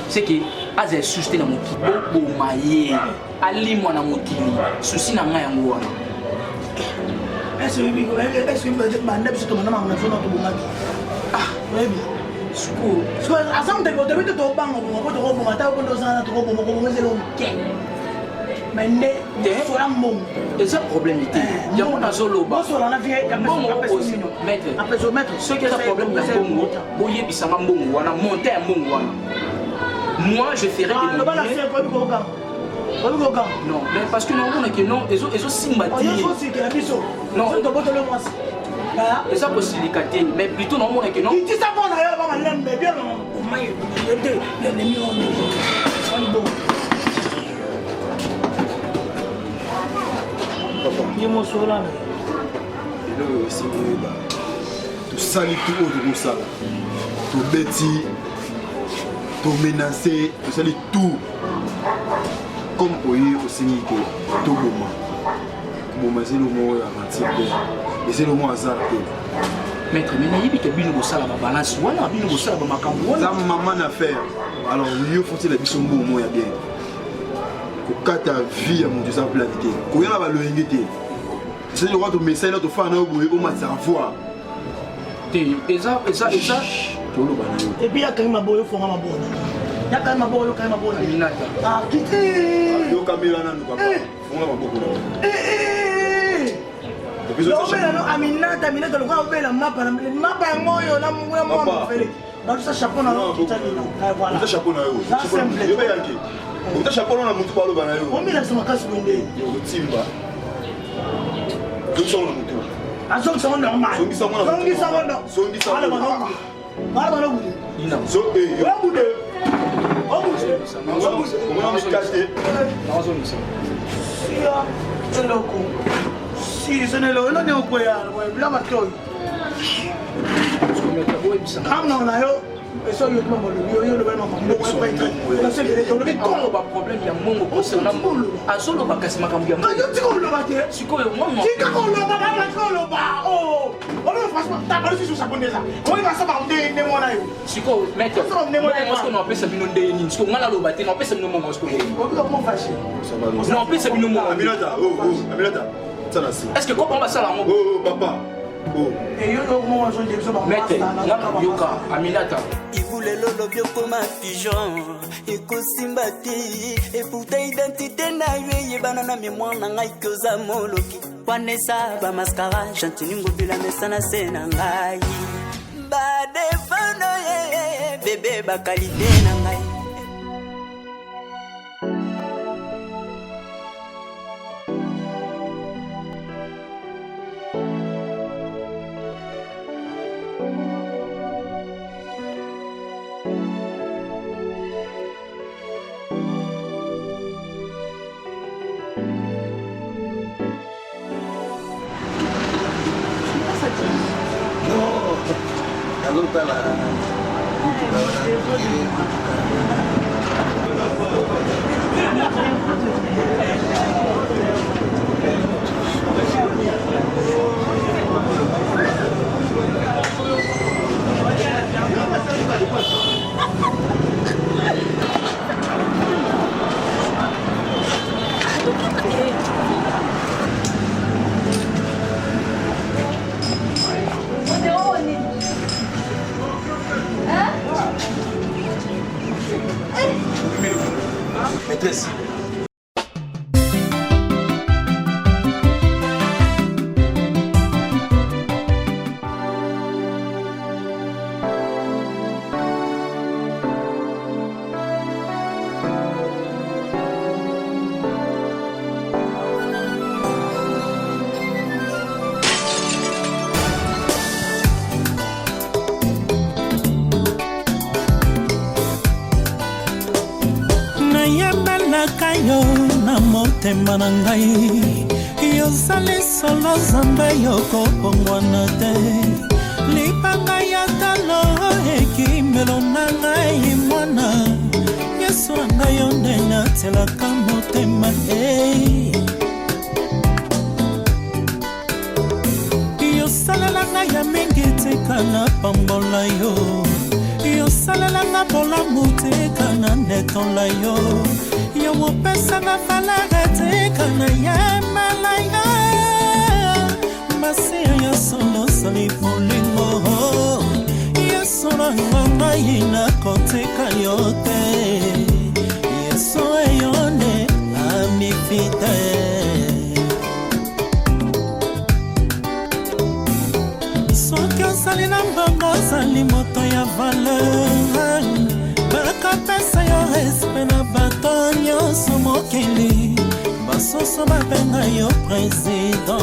c'est que as elle susté dans mon kit, bon maillé, allez moi dans mon kit, souci n'a rien à moi. Est-ce que vous avez dit que je mais nde sola mbongo eza problème te yango nazoloba maître soki eza problème ya mbongo boyebisanga mbongo wana monte ya mbongo wana moi je ferai non mais parce que naomonaki non ezosimba te non eza kosilika te mais plutôt naomonaki non tosali tout oyo tokosala tobeti tomenace tosali tout comme oye osengi ke toboma koboma eselomo oyo aventir te eselomo azar te maître mais nayebi ke bino bosala babalance wana bino bosala bamakambo wana eza mama na faire alors yo fotila biso mbomo ya bien kokata vie ya moto eza plani te koyanga baloyenge te c'est le roi de message là de faire un bout au match à voir eza tolo bana et puis ya quand même boyo fonga mabona ya quand même boyo quand même mabona minata ah kiti yo kamera nanu papa fonga maboko Aminata le grand bel mapa moyo la moyo mo fele ba ça chapeau na lo kitani na voilà ça chapeau na yo yo be yanki ça chapeau na mutu ba lo bana yo on mila sama kasi wende yo timba donc on mutu azong sama normal songi sama ala bana ina so yo bude si ce n'est le nom de quoi là maintenant na yo eso yo mama yo le mama mbo kwa ita na se le to le ko ba problème ya mongo ko se na mbulu azolo ba kasi makambu ya mongo yo tiko lo ba te sikoyo mama tika ko lo ba ba ko lo ba oh ono franchement ta ba si ça bonne ça ko ba sa ba ndé ndé mona yo sikoyo maître est-ce qu'on appelle ça bino ndé ni sikoyo ngala lo ba te na pesa bino mongo sikoyo ko ko mo fâché non pesa bino mongo Aminata est-ce que comment va ça là mon papa et yo mo zo de so ba maître yoka Aminata ibule lolo biokoma pigeon ekosimba te et pourtant identité na yo yebana na mémoire na ngai koza moloki wanesa ba mascara chantini ngobila mesana sena ngai ba defano ye bébé ba qualité na ngai Maîtresse. yo na motema na ngai yozali solo nzambe yokopongwana te libanga ya talo ekimelo na ngai mwana yesu na ngai yo nde natelaka motema yosalela ngai ya mingi tika na pambola yo yosalela nga bolamu tika na netola yo yowopesanga valere tika na yemela yo masiya ya solo sali molingo yesu na ngai nakotika yo te yesu eyo nde amifiti mosali na mbongo ozali moto ya valeur bakapesa yo respect na bato nyonso mokili basusu babenga yo président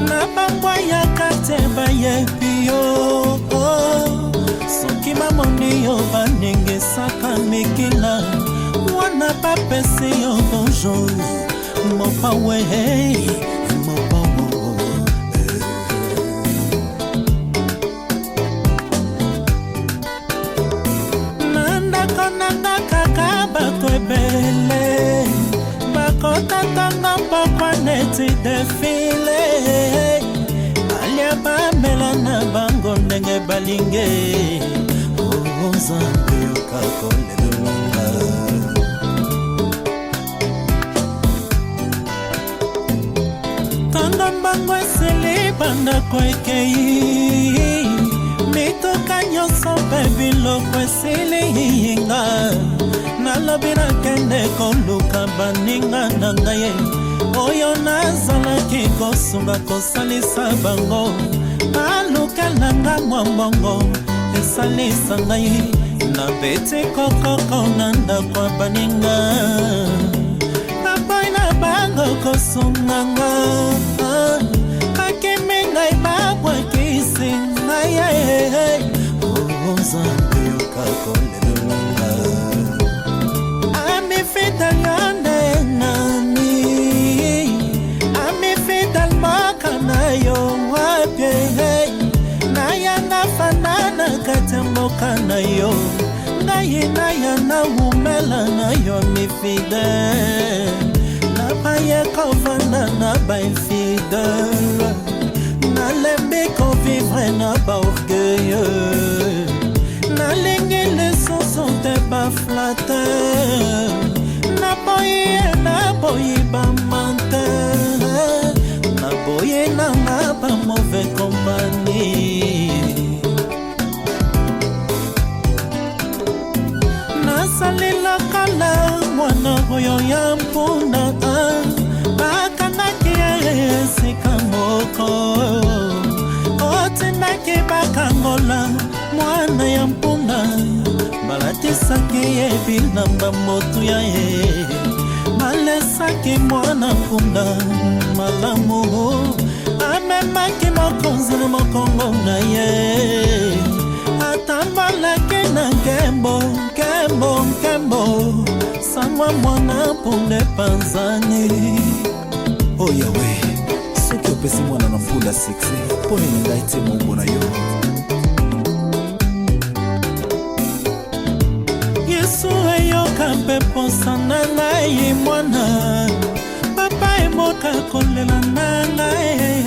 na bambwa ya karte bayebi yo soki bamoni yo banengesaka mikila wana bapesi yo bonjour mopawe ebele bakotatanga pokwa neti defile balia bamela na bango ndenge balinge ozambe yoka kolelonga tanga mbango esili bandako ekei mitoka nyonso mpe biloko esili yinga nalobi nakende koluka baninga na ngai oyo nazalaki kosunga kosalisa bango balukelanga mwa mbongo esalisa ngai na beti kokoko na ndako baninga bapai na bango kosunganga bakimi ngai babwakisi ngai ozambe yoka kolelonga Fidalande nami Ami fidal makana yo wapye Nayana fanana katemboka na yo Nayana umela na yo mi fidel Nabaye kovana na ba infidel Nalembe ko vivre na ba orgueilleux Nalingi les sons te ba flatteur Naboye ba menteur Naboye nanga ba mauvais compagnie Nasali la kala mwana oyo ya mpunda Bakanaki esika moko Otindaki bakangola mwana ya mpunda Balatisaki ye bilamba motu ya ye Malesaki mwana mpunda malamu Amemaki mokonzi na mokongo na ye Atambalaki na nkembo Sangwa mwana mpunda panzani Oh Yahweh, soki opesi mwana na mpunda sikse Pone ngai te mungu na yo Yesu eyoka mpe posa na ngai mwana Papa emoka kolela na ngai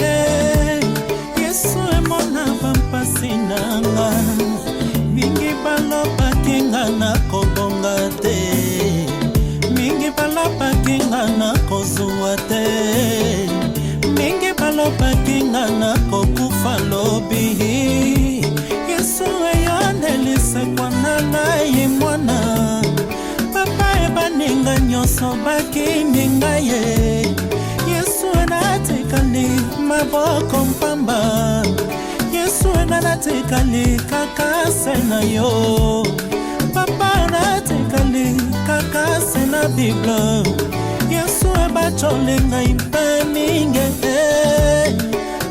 Yesu emona bampasi na nga Mingi balobaki nga na kobonga te Mingi balobaki nga na kozwa te Mingi balobaki nga na kokufa lobi Yesu eyondelisekwa na ngai mwana Papa ebaninga nyonso bakimi ngai Yesu enatikali maboko mpamba Yesu enatikali kaka se na yo Papa enatikali kaka se na Bible Yesu ebachole ngai mpe mingi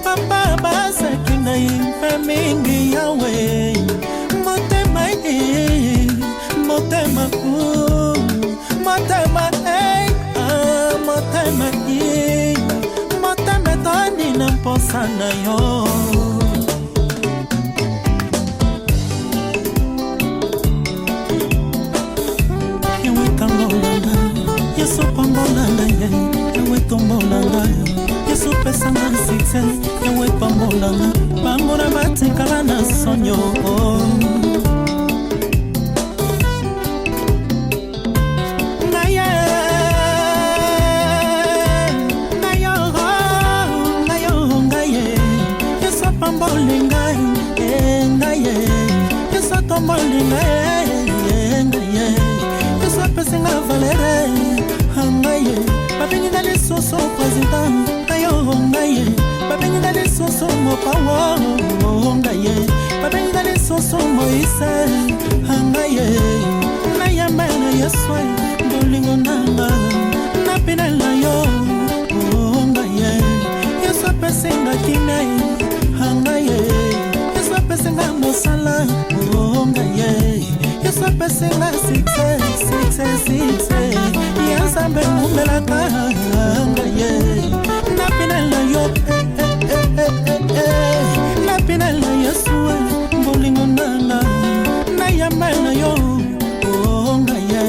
Papa baseki ngai mpe mingi Yahweh Motema motema motema toni na mposa na yo Yawe kambolanga Yesu pambolanga Yawe tombolanga Yesu pesanga sikse Yawe pambolanga Bangora batekala na sonyo Pesinga valere hangaye babengi na lisoso président ayo ngaye babengi na lisoso mopawa oh ngaye babenga lisusu moise angaye nayamba na yeswe bolingo nanga napinela yo oh ngaye yesu apesenga kinai angaye yesu apesenga mosala oh ngaye yesu apesenga sikse yazambe mumelaka angaye napinela yo napinela yesu bolingo nanga nayamba na yo oh ngaye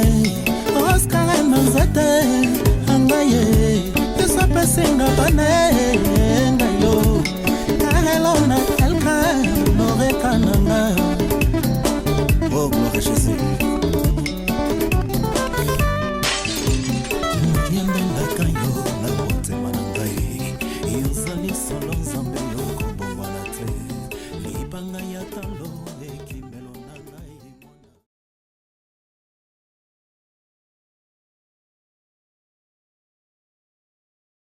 oskara manzate angaye yesu apesenga banenga yo karelona elka lorekananga oh gloire à Jésus. Solo nzambe yoko bongwana te libanga ya talo